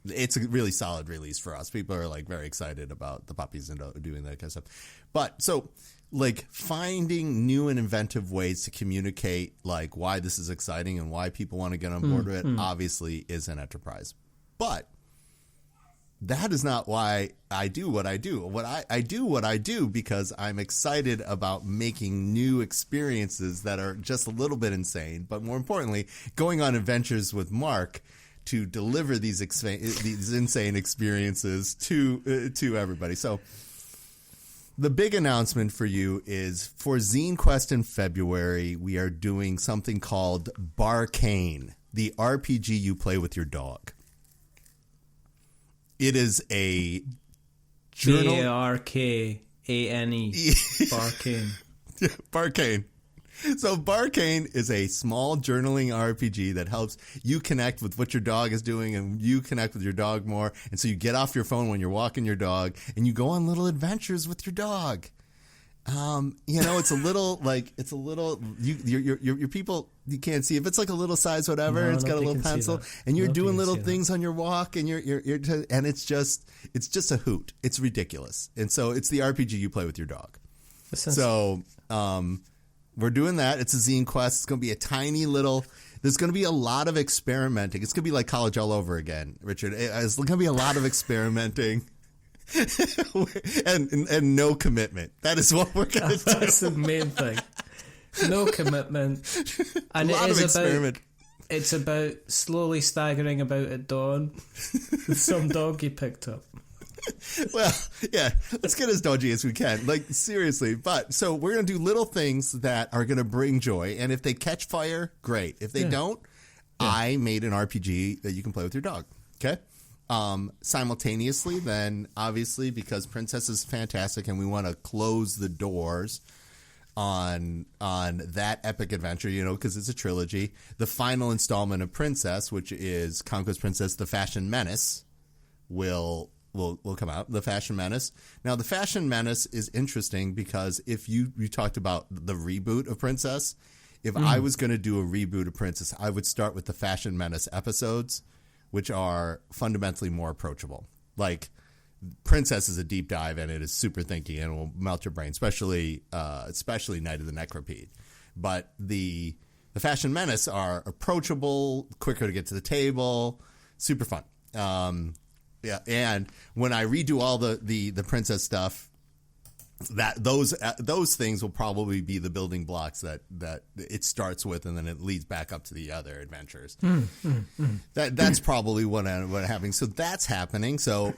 it's a really solid release for us. People are like very excited about the puppies and doing that kind of stuff. But so like finding new and inventive ways to communicate like why this is exciting and why people want to get on board with it obviously is an enterprise. But that is not why I do what I do. I do what I do because I'm excited about making new experiences that are just a little bit insane, but more importantly, going on adventures with Mark to deliver these insane experiences to everybody. So the big announcement for you is for Zine Quest in February, we are doing something called Barkane, the RPG you play with your dog. It is a journal. Barkane. Barkane. Barkane. So Barkane is a small journaling RPG that helps you connect with what your dog is doing and you connect with your dog more. And so you get off your phone when you're walking your dog and you go on little adventures with your dog. It's a little your people, you can't see if it's like a little size, whatever. It's got a little pencil and you're doing little things on your walk and and it's just a hoot. It's ridiculous. And so it's the RPG you play with your dog. So, we're doing that. It's a zine quest. It's going to be a tiny little. There's going to be a lot of experimenting. It's going to be like college all over again, Richard. It's going to be a lot of experimenting, and no commitment. That is what we're going to do. That's the main thing. No commitment, and a lot of experiment. It's about slowly staggering about at dawn with some dog you picked up. Well, yeah, let's get as dodgy as we can. Like, seriously. But so we're going to do little things that are going to bring joy. And if they catch fire, great. If they don't, I made an RPG that you can play with your dog. Okay? Simultaneously, then, obviously, because Princess is fantastic and we want to close the doors on that epic adventure, because it's a trilogy. The final installment of Princess, which is Conquest Princess, The Fashion Menace, will come out. The Fashion Menace. Now, The Fashion Menace is interesting because if you talked about the reboot of Princess, if I was going to do a reboot of Princess, I would start with the Fashion Menace episodes, which are fundamentally more approachable. Like, Princess is a deep dive and it is super thinky and it will melt your brain, especially Night of the Necropede. But the Fashion Menace are approachable, quicker to get to the table, super fun. Yeah, and when I redo all the Princess stuff, those things will probably be the building blocks that it starts with, and then it leads back up to the other adventures. That's probably what happening. So that's happening. So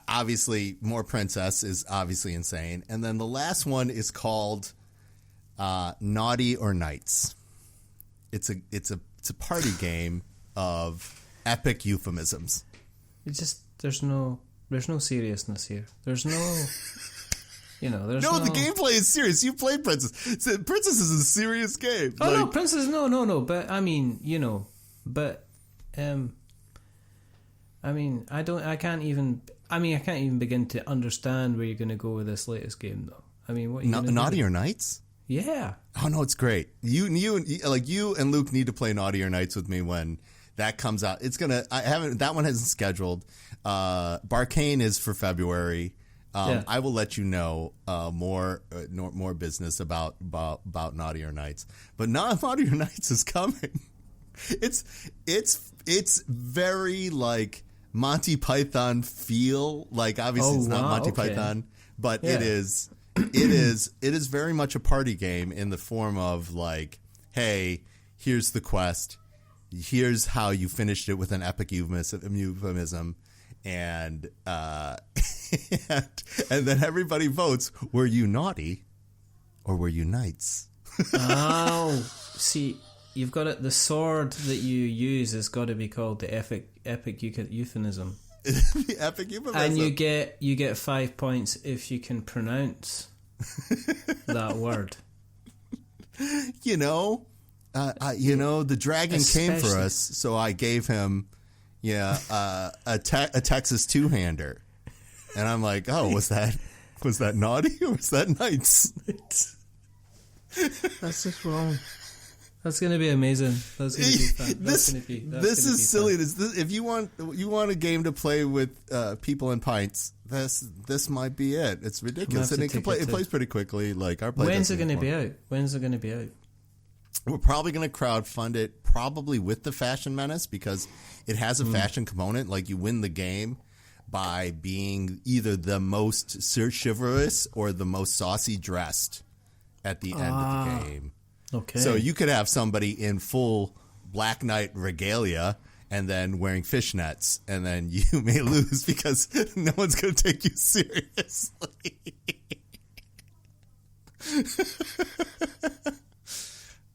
obviously more Princess is obviously insane, and then the last one is called Naughty or Nights. It's a party game of epic euphemisms. There's no seriousness here. There's no, there's no. The gameplay is serious. You played Princess. Princess is a serious game. Oh, no, Princess, no. But I mean, I can't even begin to understand where you're going to go with this latest game, though. I mean, what? Naughty or Nights? Yeah. Oh no, it's great. You and Luke need to play Naughty or Nights with me when that comes out. That one hasn't scheduled. Barkane is for February. I will let you know more business about Naughty or Nights. But Naughty or Nights is coming. It's very like Monty Python feel. Like obviously it's not Monty Python, but it is very much a party game in the form of like, hey, here's the quest. Here's how you finished it with an epic euphemism, and then everybody votes. Were you naughty, or were you knights? Oh, see, you've got it. The sword that you use has got to be called the epic euphemism. The epic euphemism, and you get 5 points if you can pronounce that word. The dragon came for us, so I gave him, a Texas two-hander, and I'm like, oh, was that naughty or was that nice? That's just wrong. That's going to be amazing. That's going to be fun. This is silly. If you want a game to play with people and pints, this might be it. It's ridiculous, and it plays pretty quickly. Like our play. When's it going to be out? When's it going to be out? We're probably going to crowdfund it, probably with the Fashion Menace, because it has a fashion component. Like you win the game by being either the most chivalrous or the most saucy dressed at the end of the game. Okay. So you could have somebody in full Black Knight regalia and then wearing fishnets, and then you may lose because no one's going to take you seriously.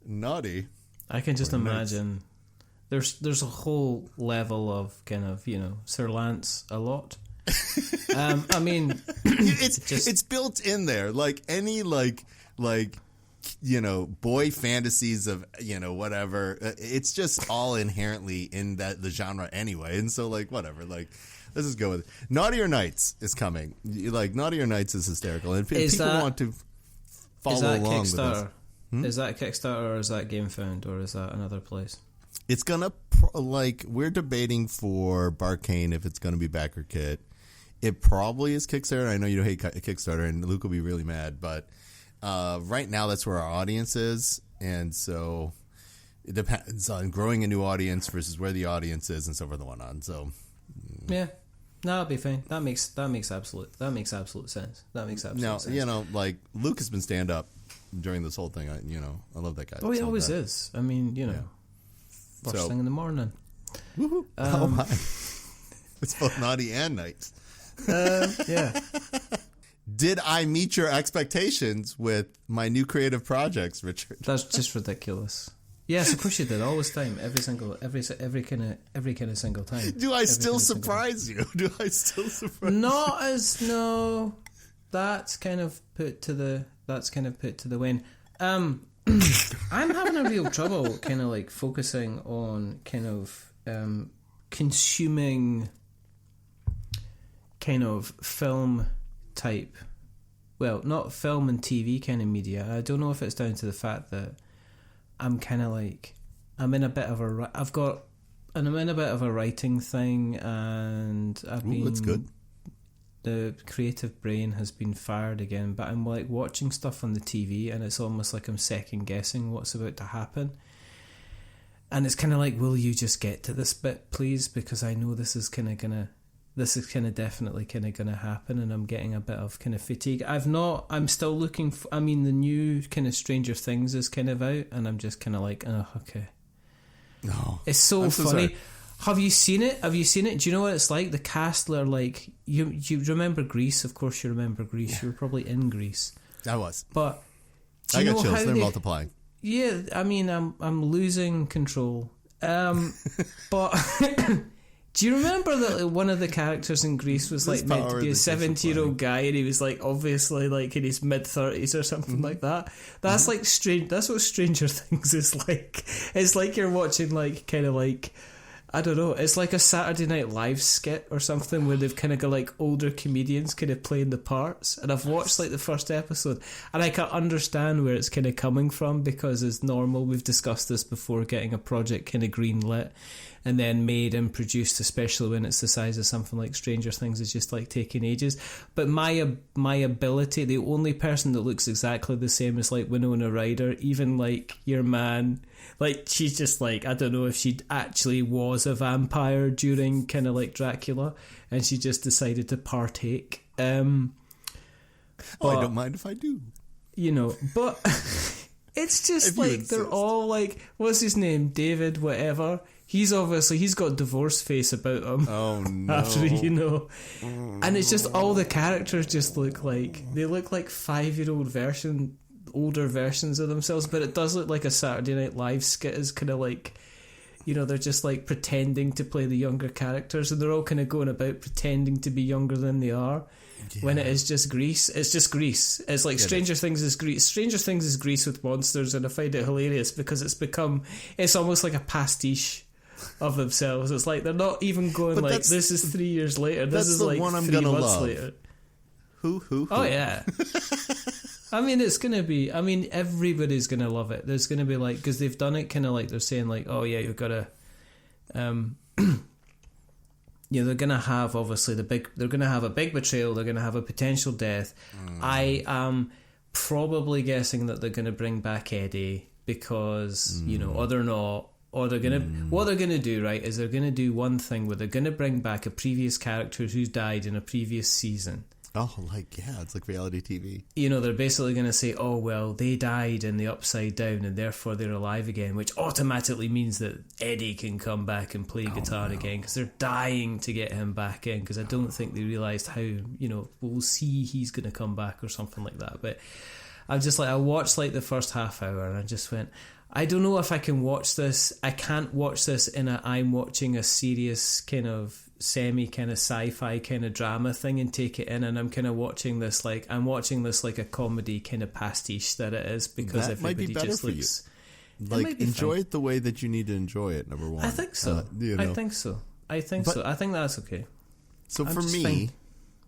Naughty. I can just imagine there's a whole level of kind of, Sir Lance a lot. I mean, it's built in there, like any like boy fantasies of whatever. It's just all inherently in the genre anyway, and so like whatever, like let's just go with it. Naughtier Nights is coming. Like Naughtier Nights is hysterical, and people want to follow along with this. Is that Kickstarter, or is that GameFound, or is that another place? It's gonna we're debating for Barkane if it's gonna be backer kit. It probably is Kickstarter. I know you hate Kickstarter, and Luke will be really mad, but right now that's where our audience is, and so it depends on growing a new audience versus where the audience is and so forth and whatnot. So yeah. No, it'll be fine. That makes absolute sense. That makes absolute sense. Now, like Luke has been stand up during this whole thing. I love that guy. Oh, he always is. I mean, first thing in the morning. Woohoo! Oh my! It's both naughty and nice. Yeah. Did I meet your expectations with my new creative projects, Richard? That's just ridiculous. Yes, of course you did. Always time, every kind of single time. Do I still surprise you? No. That's kind of put to the win. I'm having a real trouble kind of like focusing on kind of consuming kind of film type, well, not film and TV kind of media. I don't know if it's down to the fact that I'm kind of like I'm in a bit of a writing thing, and that's good. The creative brain has been fired again, but I'm like watching stuff on the TV, and it's almost like I'm second guessing what's about to happen. And it's kind of like, will you just get to this bit, please? Because I know this is definitely gonna happen, and I'm getting a bit of kind of fatigue. I'm still looking for, the new kind of Stranger Things is kind of out, and I'm just kind of like, oh, okay. No. It's so funny. Have you seen it? Do you know what it's like? The cast are like, you remember Grease? Of course you remember Grease. Yeah. You were probably in Grease. I was. But I got chills. They're multiplying. Yeah, I'm losing control. But do you remember that one of the characters in Grease was like meant to be a 70-year-old guy, and he was like obviously like in his mid-30s or something like that? That's like strange. That's what Stranger Things is like. It's like you're watching like kind of like, I don't know, it's like a Saturday Night Live skit or something where they've kind of got like older comedians kind of playing the parts. And I've watched like the first episode, and I can understand where it's kind of coming from, because as normal, we've discussed this before, getting a project kind of greenlit and then made and produced, especially when it's the size of something like Stranger Things, is just like taking ages. But my ability, the only person that looks exactly the same as like Winona Ryder, even like your man, like she's just like, I don't know if she actually was a vampire during kind of like Dracula, and she just decided to partake. I don't mind if I do. But it's just like they're all like, what's his name? David, whatever. He's got divorce face about him. Oh no! After and it's just all the characters just look like 5-year-old older versions of themselves. But it does look like a Saturday Night Live skit. Is kind of like, they're just like pretending to play the younger characters, and they're all kind of going about pretending to be younger than they are. Yeah. When it is just Grease. It's just Grease. It's like Stranger Things is Grease. Stranger Things is Grease with monsters, and I find it hilarious because it's almost like a pastiche of themselves. It's like they're not even going like, this is 3 years later. This is like 3 months later. Who? Oh yeah. It's gonna be. Everybody's gonna love it. There's gonna be like, because they've done it kind of like they're saying like, oh yeah, you've got to. they're going to have obviously they're going to have a big betrayal. They're going to have a potential death. I am probably guessing that they're going to bring back Eddie because or they're not. Or they're gonna what they're gonna do, right, is they're gonna do one thing where they're gonna bring back a previous character who's died in a previous season. Oh, it's like reality TV. They're basically gonna say, oh well, they died in the Upside Down and therefore they're alive again, which automatically means that Eddie can come back and play guitar again because they're dying to get him back in because I don't think they realised how we'll see he's gonna come back or something like that. But I'm just like, I watched like the first half hour and I just went, I don't know if I can watch this. I can't watch this I'm watching a serious kind of kind of sci-fi kind of drama thing and take it in, and I'm kind of watching this like a comedy kind of pastiche that it is because that might be better just for looks, you. Like enjoy it the way that you need to enjoy it. Number one, I think so. I think so. I think that's okay. So for me,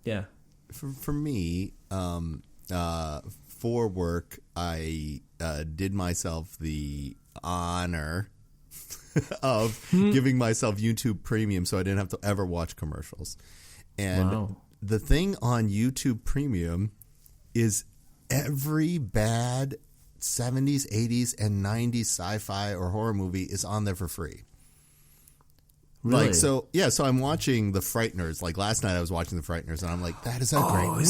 yeah, for me, for work, I did myself the honor of giving myself YouTube Premium so I didn't have to ever watch commercials. And the thing on YouTube Premium is every bad 70s, 80s, and 90s sci-fi or horror movie is on there for free. Really? So I'm watching The Frighteners. Like last night I was watching The Frighteners and I'm like, that is a great movie.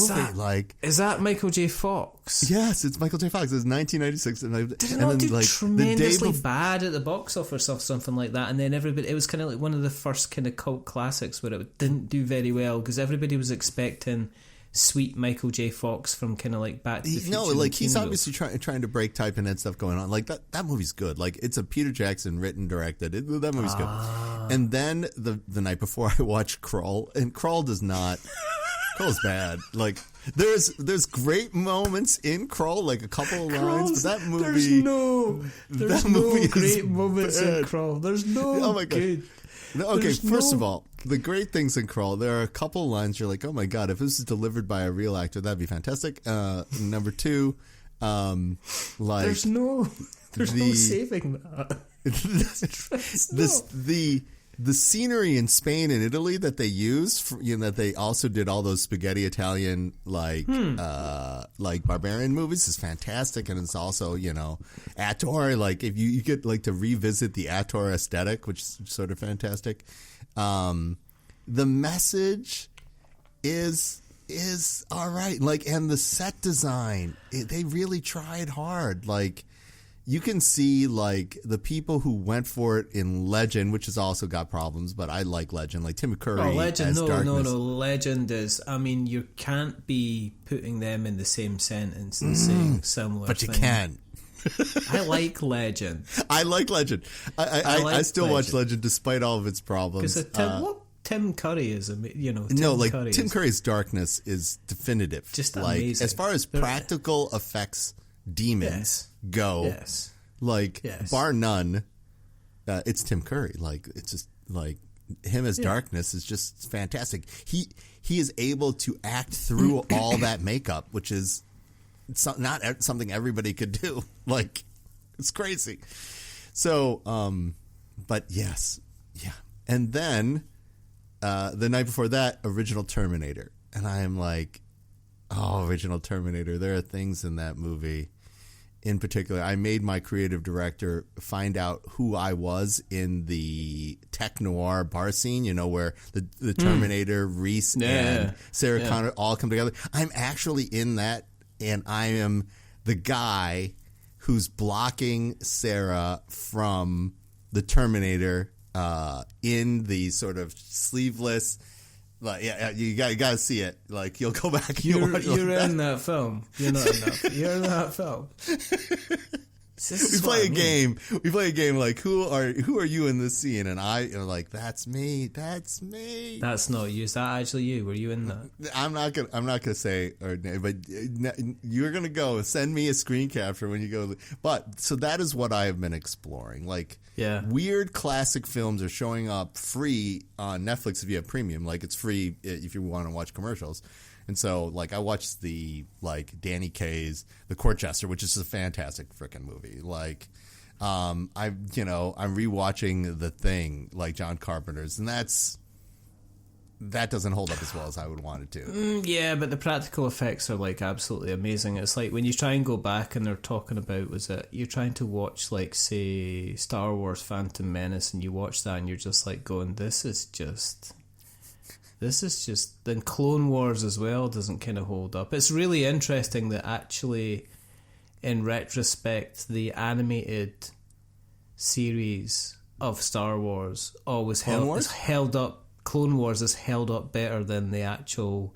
Is that Michael J. Fox? Yes, it's Michael J. Fox. It's 1996. Did it not do tremendously bad at the box office or something like that? And then it was kind of like one of the first kind of cult classics where it didn't do very well because everybody was expecting sweet Michael J. Fox from kind of like Back to the Future. No, like he's obviously trying to break type and had stuff going on. Like that movie's good. Like it's a Peter Jackson written, directed. That movie's good. And then the night before I watched Crawl, and Crawl does not. Crawl's bad. Like there's great moments in Crawl, like a couple of lines, but that movie. There's no great moments in Crawl. There's no. Oh my god. Okay, first of all, the great things in Crawl, there are a couple lines you're like, oh my god, if this is delivered by a real actor, that'd be fantastic. Number two, like there's no saving that. The scenery in Spain and Italy that they used, that they also did all those spaghetti Italian like barbarian movies is fantastic, and it's also Ator. Like if you get like to revisit the Ator aesthetic, which is sort of fantastic. The message is all right. Like, and the set design, they really tried hard. Like. You can see, like, the people who went for it in Legend, which has also got problems, but I like Legend. Like, Tim Curry Legend, as Darkness. No. Legend is... I mean, you can't be putting them in the same sentence and saying similar but thing. You can. I like Legend. I like Legend. I still watch Legend despite all of its problems. Because Tim Curry is... Tim Curry's Darkness is definitive. Just like, amazing. As far as practical effects... demons go bar none. It's Tim Curry. Like it's just like him as Darkness is just fantastic. He is able to act through all that makeup, which is not something everybody could do. Like it's crazy. So, but yes, yeah. And then the night before that, original Terminator, and I am like, oh, original Terminator. There are things in that movie. In particular, I made my creative director find out who I was in the tech noir bar scene, where the Terminator, Reese, and Sarah Connor all come together. I'm actually in that, and I am the guy who's blocking Sarah from the Terminator in the sort of sleeveless... Like, you got to see it. Like, you'll go back. You're in that film. You're not in that. You're in that film. We play a game. We play a game like, who are you in this scene? And I am like, that's me. That's me. That's not you. Is that actually you? Were you in that? I'm not gonna say her name, but you're gonna go send me a screen capture when you go. But so that is what I have been exploring. Like, weird classic films are showing up free on Netflix if you have premium. Like, it's free if you want to watch commercials. And so, like, I watched Danny Kaye's The Court Jester, which is a fantastic freaking movie. Like, I'm rewatching The Thing, like John Carpenter's, and that's that doesn't hold up as well as I would want it to. Yeah, but the practical effects are like absolutely amazing. It's like when you try and go back and they're talking about, was it, you're trying to watch like, say, Star Wars Phantom Menace, and you watch that and you're just like going, this is just, then Clone Wars as well doesn't kind of hold up. It's really interesting that actually, in retrospect, the animated series of Star Wars always held up. Clone Wars is held up better than the actual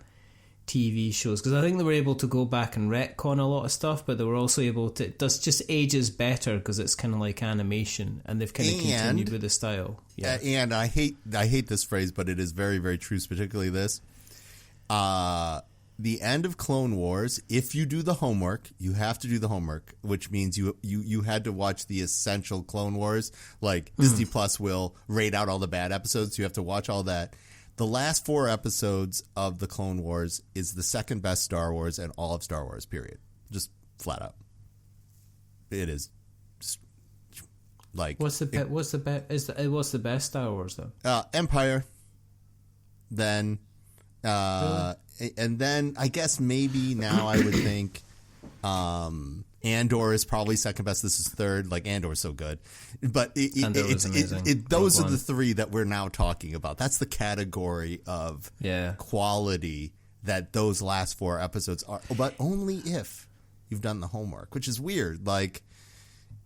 TV shows, because I think they were able to go back and retcon a lot of stuff, but they were also able to, it does just ages better because it's kind of like animation, and they've kind of continued with the style. Yeah. And I hate this phrase, but it is very, very true, particularly this. The end of Clone Wars, if you do the homework, you have to do the homework, which means you had to watch the essential Clone Wars. Like, Disney Plus will rate out all the bad episodes, so you have to watch all that. The last 4 episodes of the Clone Wars is the second best Star Wars and all of Star Wars, period. Just flat out. It is. Like, what's the best Star Wars though? Empire. Then Really? And then I guess maybe now I would think Andor is probably second best. This is third. Like, Andor is so good, but those are the 3 that we're now talking about. That's the category of quality that those last 4 episodes are. But only if you've done the homework, which is weird. Like,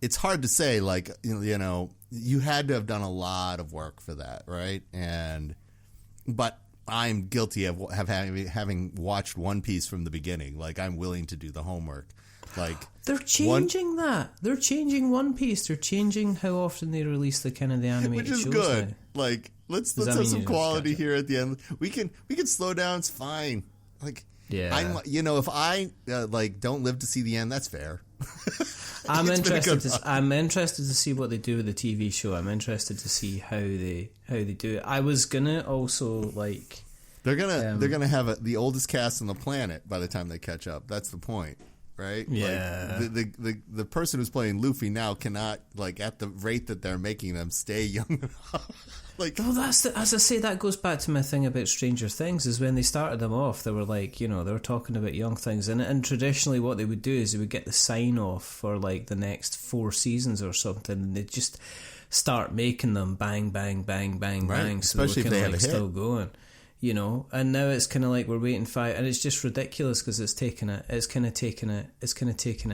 it's hard to say. Like, you know, you had to have done a lot of work for that, right? But I'm guilty of having watched One Piece from the beginning. Like, I'm willing to do the homework. Like, they're changing that. They're changing One Piece. They're changing how often they release the kind of the animated shows. Which is good. Now. Like, let's have some quality here at the end. We can slow down. It's fine. Like, yeah. If I don't live to see the end, that's fair. I'm interested to see what they do with the TV show. I'm interested to see how they do it. I was gonna also like they're gonna have the oldest cast on the planet by the time they catch up. That's the point, right? Yeah. Like, the person who's playing Luffy now cannot, like, at the rate that they're making them, stay young enough. Like, as I say, that goes back to my thing about Stranger Things. Is when they started them off, they were like, they were talking about young things, and traditionally what they would do is they would get the sign off for like the next 4 seasons or something, and they'd just start making them bang, bang, bang, bang, right. bang. So especially they were if they have a hit. still going. And now it's kind of like we're waiting 5, and it's just ridiculous because it's kind of taking it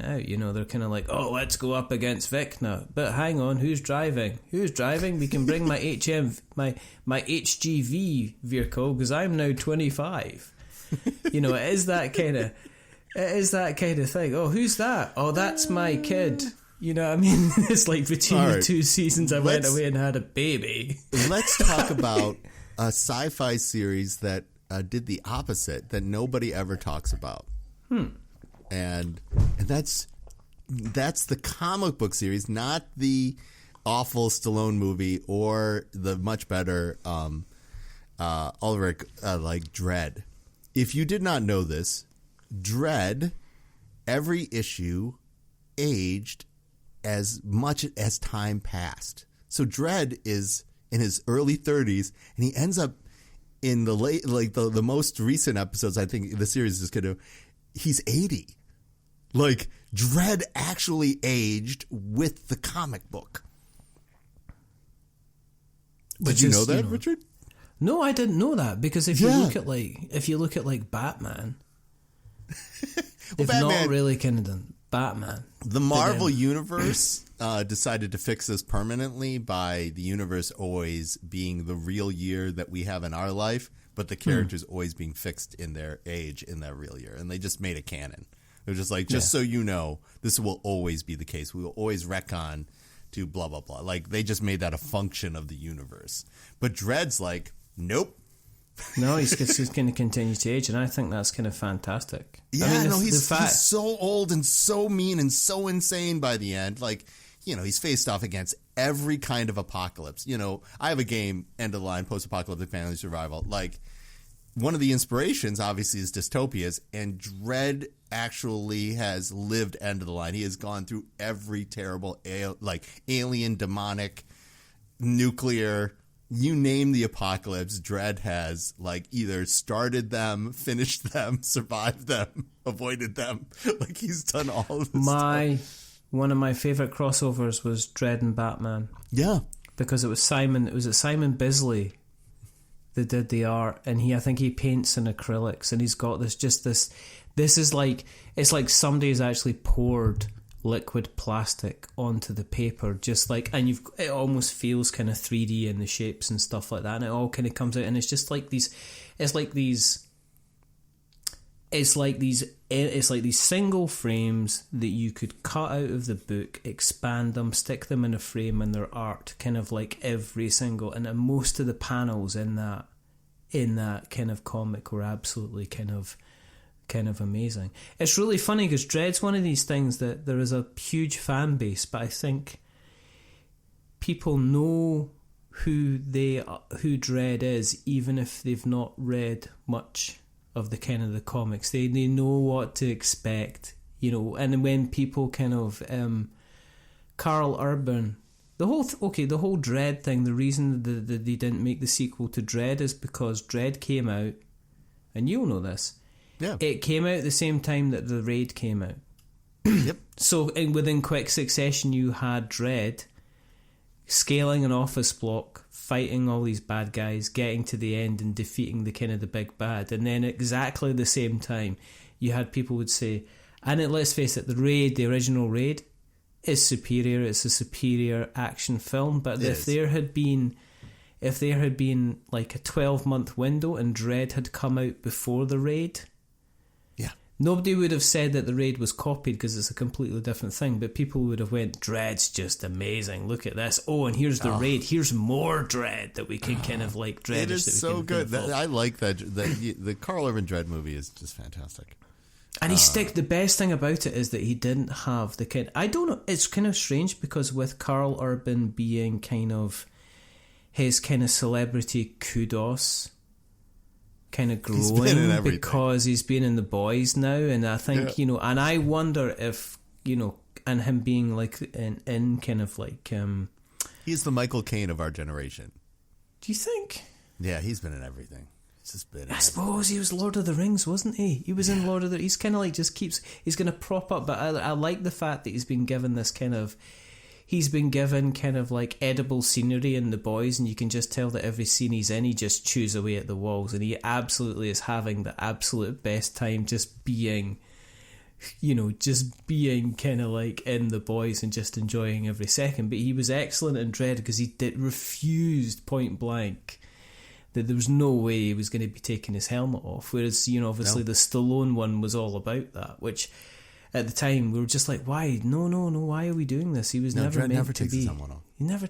out. They're kind of like, oh, let's go up against Vic now, but hang on, who's driving? We can bring my my HGV vehicle because I'm now 25. It is that kind of thing. Oh, who's that? Oh, that's my kid. You know what I mean? It's like between the 2 seasons I went away and had a baby. Let's talk about a sci-fi series that did the opposite, that nobody ever talks about. And that's the comic book series, not the awful Stallone movie or the much better Ulrich, like Dredd. If you did not know this, Dredd, every issue aged as much as time passed. So Dredd is in his early 30s, and he ends up in the late, like the most recent episodes, I think the series is going to, he's 80. Like, Dredd actually aged with the comic book. Did you know that, Richard? No, I didn't know that, because if you look at like Batman, they've not really kind of done Batman. The Marvel Universe decided to fix this permanently by the universe always being the real year that we have in our life, but the characters always being fixed in their age in their real year. And they just made a canon. They're just like, so you know, this will always be the case. We will always retcon to blah, blah, blah. Like, they just made that a function of the universe. But Dredd's like, nope. No, he's going to continue to age, and I think that's kind of fantastic. Yeah, he's so old and so mean and so insane by the end. Like, he's faced off against every kind of apocalypse. I have a game, End of the Line, Post-Apocalyptic Fantasy Survival. Like, one of the inspirations, obviously, is dystopias, and Dredd actually has lived End of the Line. He has gone through every terrible, alien, demonic, nuclear, you name the apocalypse, Dredd has like either started them, finished them, survived them, avoided them. Like he's done all of this stuff. One of my favourite crossovers was Dredd and Batman. Yeah. Because it was Simon Bisley that did the art, and I think he paints in acrylics, and he's got this is like, it's like somebody's actually poured liquid plastic onto the paper, just like, and it almost feels kind of 3D in the shapes and stuff like that, and it all kind of comes out, and it's just like these single frames that you could cut out of the book, expand them, stick them in a frame, and they're art, kind of like every single, and most of the panels in that kind of comic were absolutely kind of amazing. It's really funny because Dredd's one of these things that there is a huge fan base, but I think people know who Dredd is, even if they've not read much of the kind of the comics. They know what to expect, and when people kind of Carl Urban, the whole Dredd thing, the reason that they didn't make the sequel to Dredd is because Dredd came out, and you'll know this. Yeah. It came out at the same time that the Raid came out. Yep. So within quick succession, you had Dredd scaling an office block, fighting all these bad guys, getting to the end and defeating the kind of the big bad. And then exactly the same time, you had people would say, and let's face it, the original Raid is superior. It's a superior action film. But if there had been like a 12-month window and Dredd had come out before the Raid, nobody would have said that the Raid was copied because it's a completely different thing, but people would have went, Dredd's just amazing, look at this. Oh, and here's the Raid. Here's more Dredd that we can kind of like Dredd. It is so good. I like that. The Carl Urban Dredd movie is just fantastic. And the best thing about it is that he didn't have the kind... I don't know, it's kind of strange because with Carl Urban being kind of his kind of celebrity kudos kind of growing because he's been in The Boys now, and I think and I wonder if and him being like in kind of like he's the Michael Caine of our generation. Do you think? Yeah, he's been in everything. He's just been. I suppose he was Lord of the Rings, wasn't he? He was in Lord of the. He's kind of like he's going to prop up, but I like the fact that he's been given this kind of. He's been given kind of like edible scenery in The Boys, and you can just tell that every scene he's in, he just chews away at the walls, and he absolutely is having the absolute best time just being kind of like in The Boys and just enjoying every second. But he was excellent in Dredd because he refused point blank that there was no way he was going to be taking his helmet off. Whereas, obviously the Stallone one was all about that, which... At the time, we were just like, why? No, why are we doing this? He was never meant to be. His helmet off.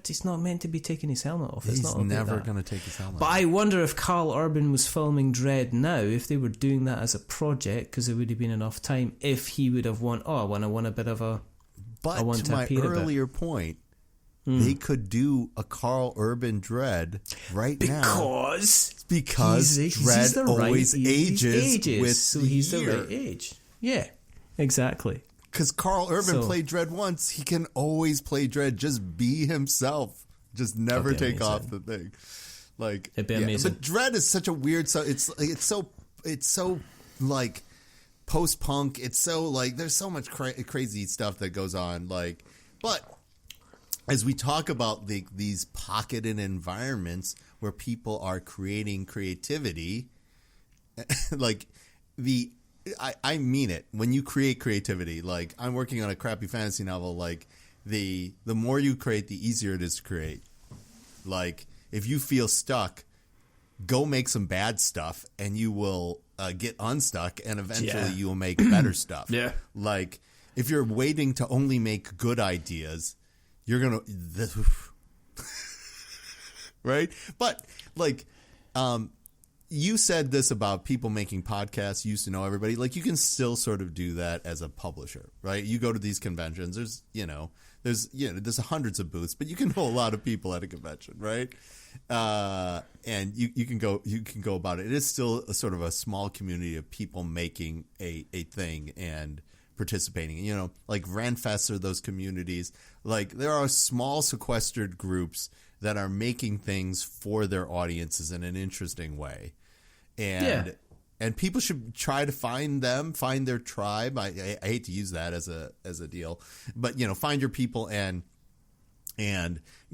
He's not meant to be taking his helmet off. He's never going to take his helmet off. But I wonder if Carl Urban was filming Dredd now, if they were doing that as a project, because there would have been enough time, if he would have won, I want a bit of a... But to my earlier point, they could do a Carl Urban Dredd right now. Because Dredd always ages with so he's the right age. Yeah. Exactly. Because Carl Urban played Dredd once, he can always play Dredd. Just be himself. Just never take off the thing. Like, it'd be amazing. But Dredd is such a weird. So it's so like post-punk. It's so like there's so much crazy stuff that goes on. Like, but as we talk about these pocketed environments where people are creating creativity, like I mean it. When you create creativity, like I'm working on a crappy fantasy novel, like the more you create, the easier it is to create. Like if you feel stuck, go make some bad stuff and you will get unstuck and eventually you will make better stuff. Yeah. Like if you're waiting to only make good ideas, you're going to... right? But like... you said this about people making podcasts, used to know everybody. Like, you can still sort of do that as a publisher, right? You go to these conventions. There's hundreds of booths, but you can know a lot of people at a convention, right? And you can go about it. It is still a sort of a small community of people making a thing and participating. Like Ranfest or those communities. Like, there are small sequestered groups that are making things for their audiences in an interesting way. And people should try to find their tribe. I hate to use that as a deal, but find your people and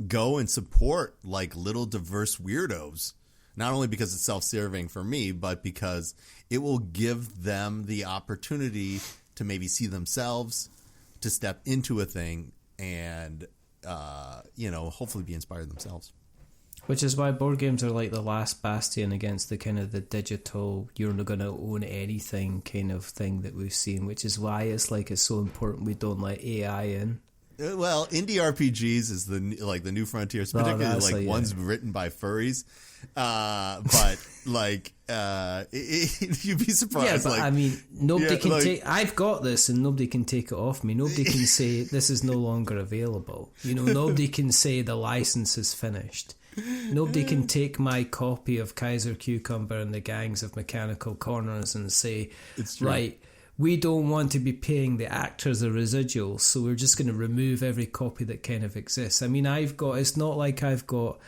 go and support like little diverse weirdos. Not only because it's self-serving for me, but because it will give them the opportunity to maybe see themselves, to step into a thing, and hopefully be inspired themselves. Which is why board games are like the last bastion against the kind of the digital, you're not going to own anything kind of thing that we've seen, which is why it's so important we don't let AI in. Well, indie RPGs is the new frontier, particularly ones written by furries. But you'd be surprised. Yeah, but nobody can take. I've got this, and nobody can take it off me. Nobody can say this is no longer available. Nobody can say the license is finished. Nobody can take my copy of Kaiser Cucumber and the Gangs of Mechanical Corners and say, right, we don't want to be paying the actors a residual, so we're just going to remove every copy that kind of exists. It's not like I've got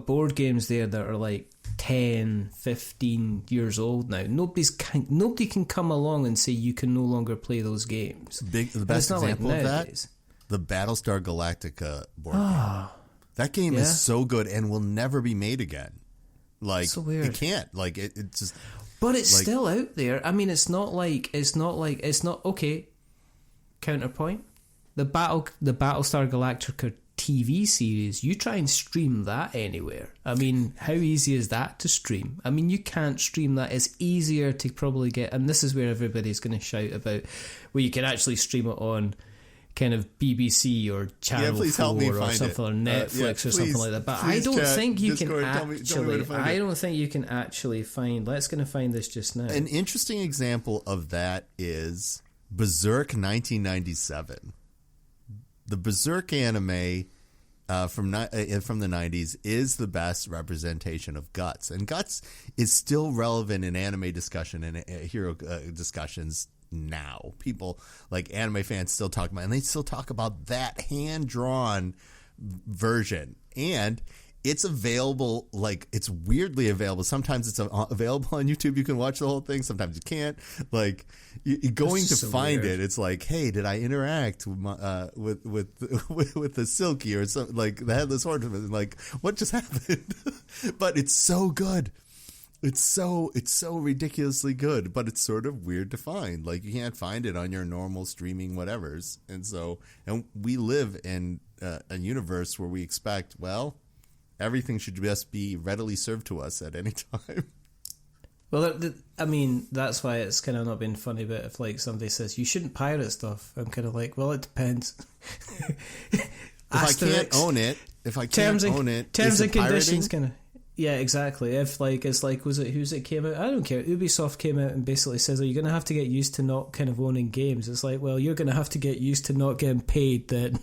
board games there that are like 10, 15 years old now. Nobody can come along and say you can no longer play those games. The best example of that, the Battlestar Galactica board game. That game is so good and will never be made again. So weird. It can't. It just. But it's still out there. It's not okay. Counterpoint: the Battlestar Galactica TV series. You try and stream that anywhere. How easy is that to stream? You can't stream that. It's easier to probably get, and this is where everybody's going to shout about, where you can actually stream it on kind of BBC or Channel 4 or something, or Netflix or something like that. But I don't think you can actually. I don't think you can actually find. Let's going to find this just now. An interesting example of that is Berserk 1997. The Berserk anime from the 90s is the best representation of Guts, and Guts is still relevant in anime discussion and hero discussions. Now people like anime fans still talk about, and they still talk about that hand-drawn version, and it's available. It's weirdly available. Sometimes it's available on YouTube. You can watch the whole thing. Sometimes you can't. You're going to find weird. It. It's like, hey, did I interact with the Silky or something, like the Headless Horseman? What just happened? But it's so good. It's so ridiculously good, but it's sort of weird to find. You can't find it on your normal streaming whatevers. And we live in a universe where we expect, everything should just be readily served to us at any time. Well, that's why it's kind of not been funny, but if somebody says, you shouldn't pirate stuff, I'm kind of like, well, it depends. If I can't own it, terms and conditions kind of. Yeah, exactly. If was it who's it came out? I don't care. Ubisoft came out and basically says, "Oh, you're going to have to get used to not kind of owning games." It's like, well, you're going to have to get used to not getting paid. Then,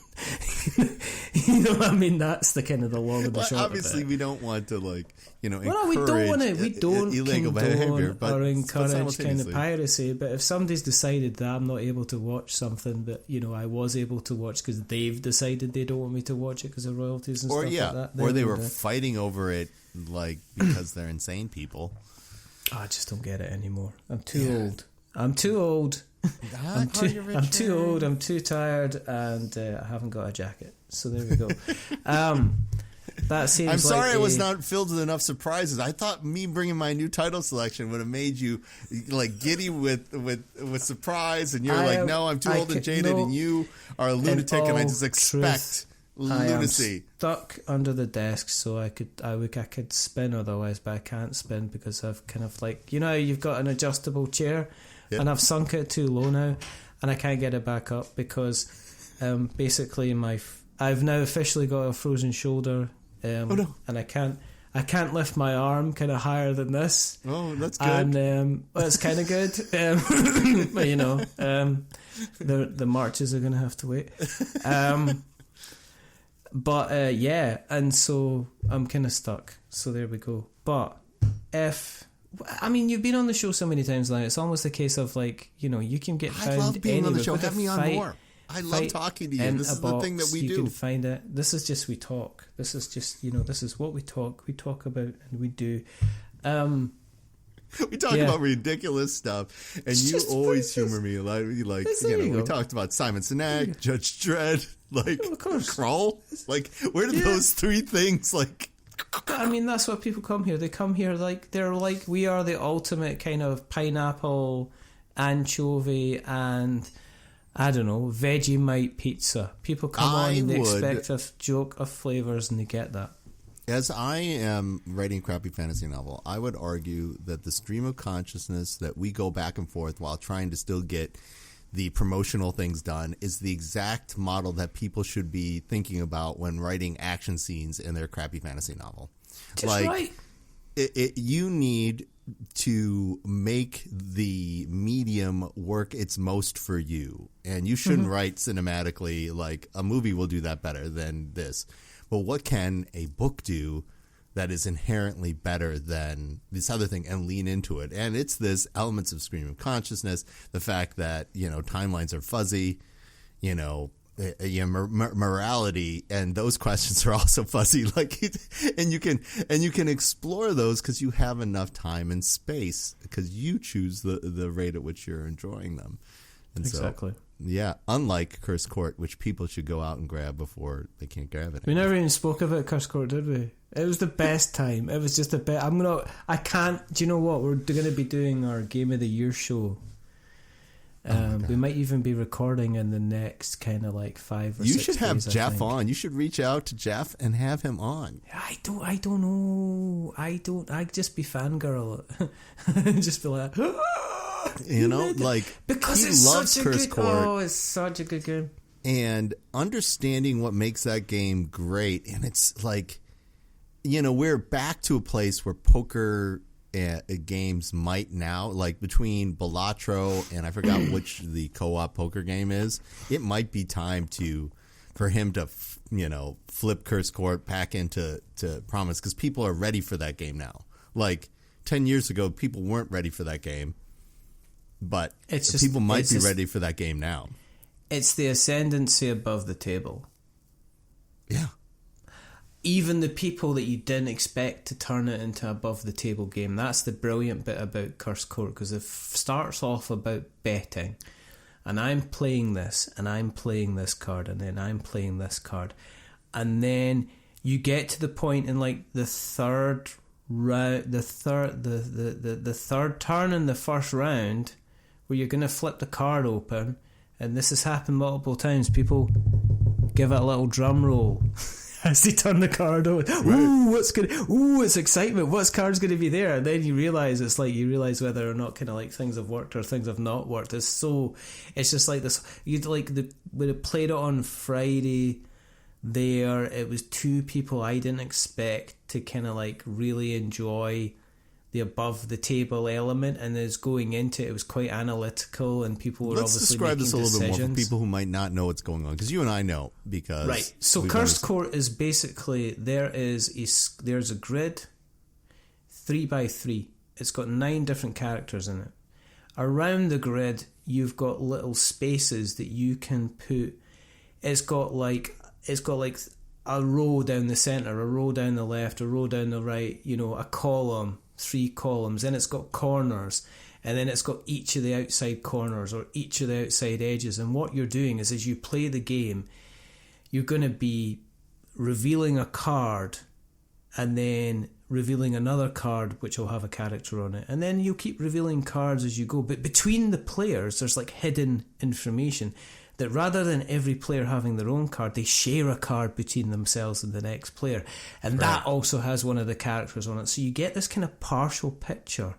that's the kind of the long and the short. Obviously, we don't want to encourage we don't want to. We don't illegal behavior, but or encourage kind of piracy. But if somebody's decided that I'm not able to watch something that I was able to watch because they've decided they don't want me to watch it because of royalties and stuff like that, or they were fighting over it. Because they're insane people. I just don't get it anymore. I'm too old. I'm too old. I'm too old. I'm too tired, and I haven't got a jacket. So there we go. That seems. I'm sorry I was not filled with enough surprises. I thought me bringing my new title selection would have made you giddy with surprise, and you're no, I'm too old and jaded, and you are a lunatic, and I just expect. Lunacy. I am stuck under the desk, so I could spin otherwise, but I can't spin because I've kind of you've got an adjustable chair, and I've sunk it too low now, and I can't get it back up because basically I've now officially got a frozen shoulder, and I can't lift my arm kind of higher than this. Oh, that's good. And it's kind of good, but the marches are going to have to wait. But and so I'm kind of stuck. So there we go. But you've been on the show so many times now. It's almost a case of you can get found. I love being on the show. Have me on more. I love talking to you. This is the thing that we do. You can find it. This is just we talk. This is just, this is what we talk. We talk about and we do. We talk about ridiculous stuff, and you always humor me. Like we talked about Simon Sinek, Judge Dredd, Kroll. Like, where did those three things, I mean, that's what people come here. They come here they're like, we are the ultimate kind of pineapple, anchovy, and I don't know, Vegemite pizza. People come on and they expect a joke of flavours, and they get that. As I am writing a crappy fantasy novel, I would argue that the stream of consciousness that we go back and forth while trying to still get the promotional things done is the exact model that people should be thinking about when writing action scenes in their crappy fantasy novel. Just right. You need to make the medium work its most for you. And you shouldn't write cinematically like a movie will do that better than this. But what can a book do that is inherently better than this other thing, and lean into it? And it's this elements of stream of consciousness, the fact that, timelines are fuzzy, morality, and those questions are also fuzzy. And you can explore those because you have enough time and space because you choose the rate at which you're enjoying them. And exactly. Yeah, unlike Curse Court, which people should go out and grab before they can't grab it. We never even spoke about Curse Court, did we? It was the best time. It was just the best. Do you know what? We're going to be doing our Game of the Year show. We might even be recording in the next kind of 5 or 6 days. You should have Jeff on. You should reach out to Jeff and have him on. I don't know. I'd just be fangirl. Just be like... because he loves Curse Court. Oh, it's such a good game. And understanding what makes that game great, and it's we're back to a place where poker games might now, between Balatro and I forgot which the co-op poker game is. It might be time for him to flip Curse Court back into Promise, because people are ready for that game now. 10 years ago, people weren't ready for that game. But people might be ready for that game now. It's the ascendancy above the table. Yeah. Even the people that you didn't expect to turn it into above the table game. That's the brilliant bit about Curse Court, because it starts off about betting. And I'm playing this, and I'm playing this card, and then I'm playing this card. And then you get to the point in the third round, the third turn in the first round, where you're going to flip the card open, and this has happened multiple times. People give it a little drum roll as they turn the card over. Ooh, it's excitement. What's card's going to be there? And then you realise you realise whether or not things have worked or things have not worked. It's just like this. When it played it on Friday, it was two people I didn't expect to really enjoy the above the table element, and as going into it was quite analytical, and people were obviously making decisions. Let's describe this a little bit more for people who might not know what's going on, because you and I know, because right. So Cursed Court is basically there's a grid 3x3. It's got 9 different characters in it. Around the grid, you've got little spaces that you can put. It's got a row down the centre, a row down the left, a row down the right. A column. 3 columns, then it's got corners, and then it's got each of the outside corners or each of the outside edges. And what you're doing is, as you play the game, you're going to be revealing a card and then revealing another card which will have a character on it, and then you'll keep revealing cards as you go. But between the players, there's hidden information that rather than every player having their own card, they share a card between themselves and the next player. And that also has one of the characters on it. So you get this kind of partial picture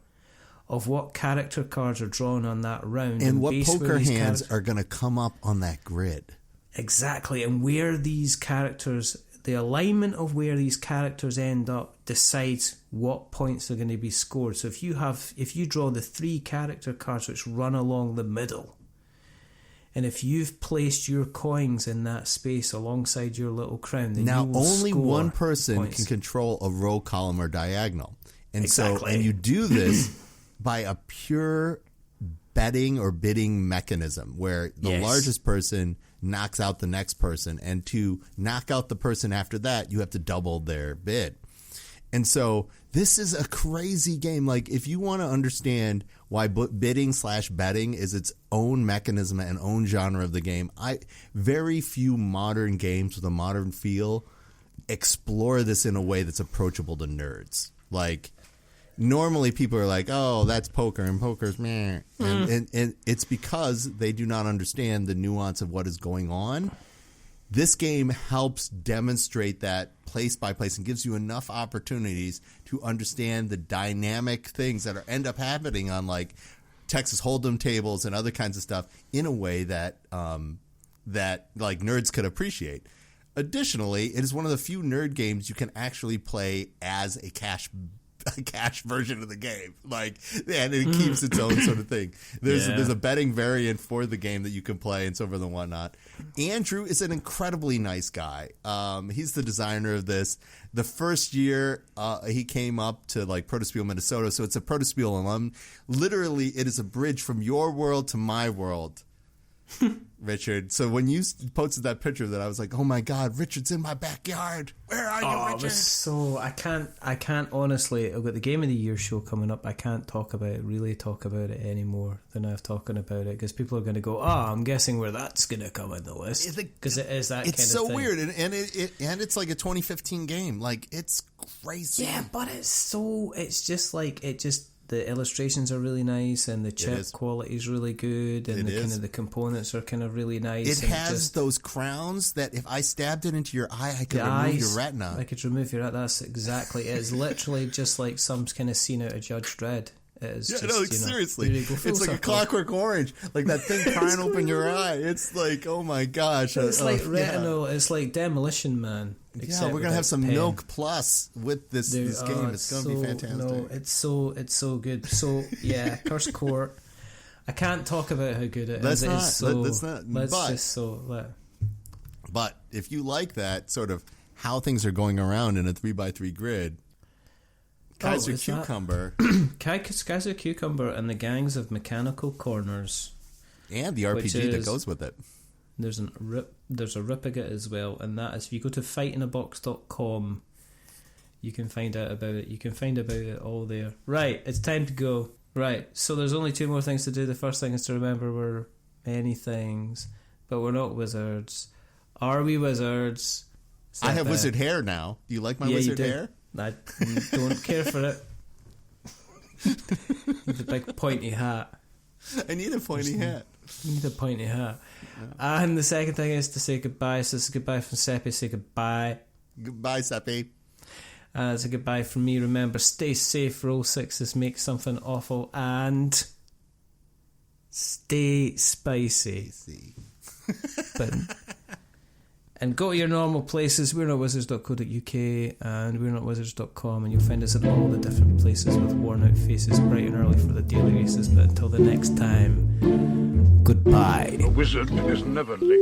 of what character cards are drawn on that round. And what poker hands are going to come up on that grid. Exactly. And where these characters, the alignment of where these characters end up decides what points are going to be scored. So if you draw the 3 character cards which run along the middle, and if you've placed your coins in that space alongside your little crown, then now you will only score one person points. Can control a row, column, or diagonal, and exactly. and you do this by a pure betting or bidding mechanism where the largest person knocks out the next person, and to knock out the person after that, you have to double their bid. And so this is a crazy game. Like, if you want to understand why bidding/betting is its own mechanism and own genre of the game, very few modern games with a modern feel explore this in a way that's approachable to nerds. Like, normally people are like, oh, that's poker, and poker's meh. And it's because they do not understand the nuance of what is going on. This game helps demonstrate that place by place and gives you enough opportunities to understand the dynamic things that end up happening on, like, Texas Hold'em tables and other kinds of stuff in a way that like nerds could appreciate. Additionally, it is one of the few nerd games you can actually play as a cash version of the game, like, and it keeps its own sort of thing. There's a betting variant for the game that you can play and so forth and whatnot. Andrew is an incredibly nice guy. He's the designer of this. The first year he came up to, like, Protospiel, Minnesota, so it's a Protospiel alum. Literally, it is a bridge from your world to my world. Richard. So when you posted that picture of that, I was like, oh my God, Richard's in my backyard. Where are you, Richard? It was so, I can't honestly, I've got the Game of the Year show coming up. I can't really talk about it any more than I've talking about it, because people are going to go, I'm guessing where that's going to come in the list, because it is that kind of thing. It's so weird, and it's like a 2015 game. Like, it's crazy. Yeah, but the illustrations are really nice, and the chip quality is really good, and the components are kind of really nice. It has those crowns that if I stabbed it into your eye, I could remove your retina. I could remove your retina. That's exactly it. It's literally just like some kind of scene out of Judge Dredd. It is seriously. It's like a Clockwork Orange, like that thing prying open your eye. It's like, oh my gosh. It's like retinal. It's like Demolition Man. Yeah, we're gonna have some Milk Plus with this game. It's gonna be fantastic. No, it's so good. So yeah, Curse Court. I can't talk about how good it is. Let's not. But if you like that sort of how things are going around in a 3x3 grid, Kaiser Cucumber, Kaiser Cucumber, and the Gangs of Mechanical Corners, and the RPG that goes with it. There's a Ripiga as well, and that is, if you go to fightingabox.com, you can find out about it. You can find about it all there. Right, it's time to go. Right, so there's only two more things to do. The first thing is to remember we're many things, but we're not wizards. Are we wizards? I have wizard hair now. Do you like my wizard hair? I don't care for it. The big pointy hat. I need a pointy hat. You need a pointy hat. Yeah. And the second thing is to say goodbye. So it's a goodbye from Seppy. Say goodbye. Goodbye, Seppy. It's a goodbye from me. Remember, stay safe, roll sixes, make something awful, and stay spicy. And go to your normal places. We're not wizards.co.uk and we're not wizards.com, and you'll find us at all the different places with worn out faces, bright and early for the daily races. But until the next time, goodbye. A wizard is never late.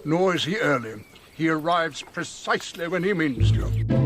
Nor is he early. He arrives precisely when he means to.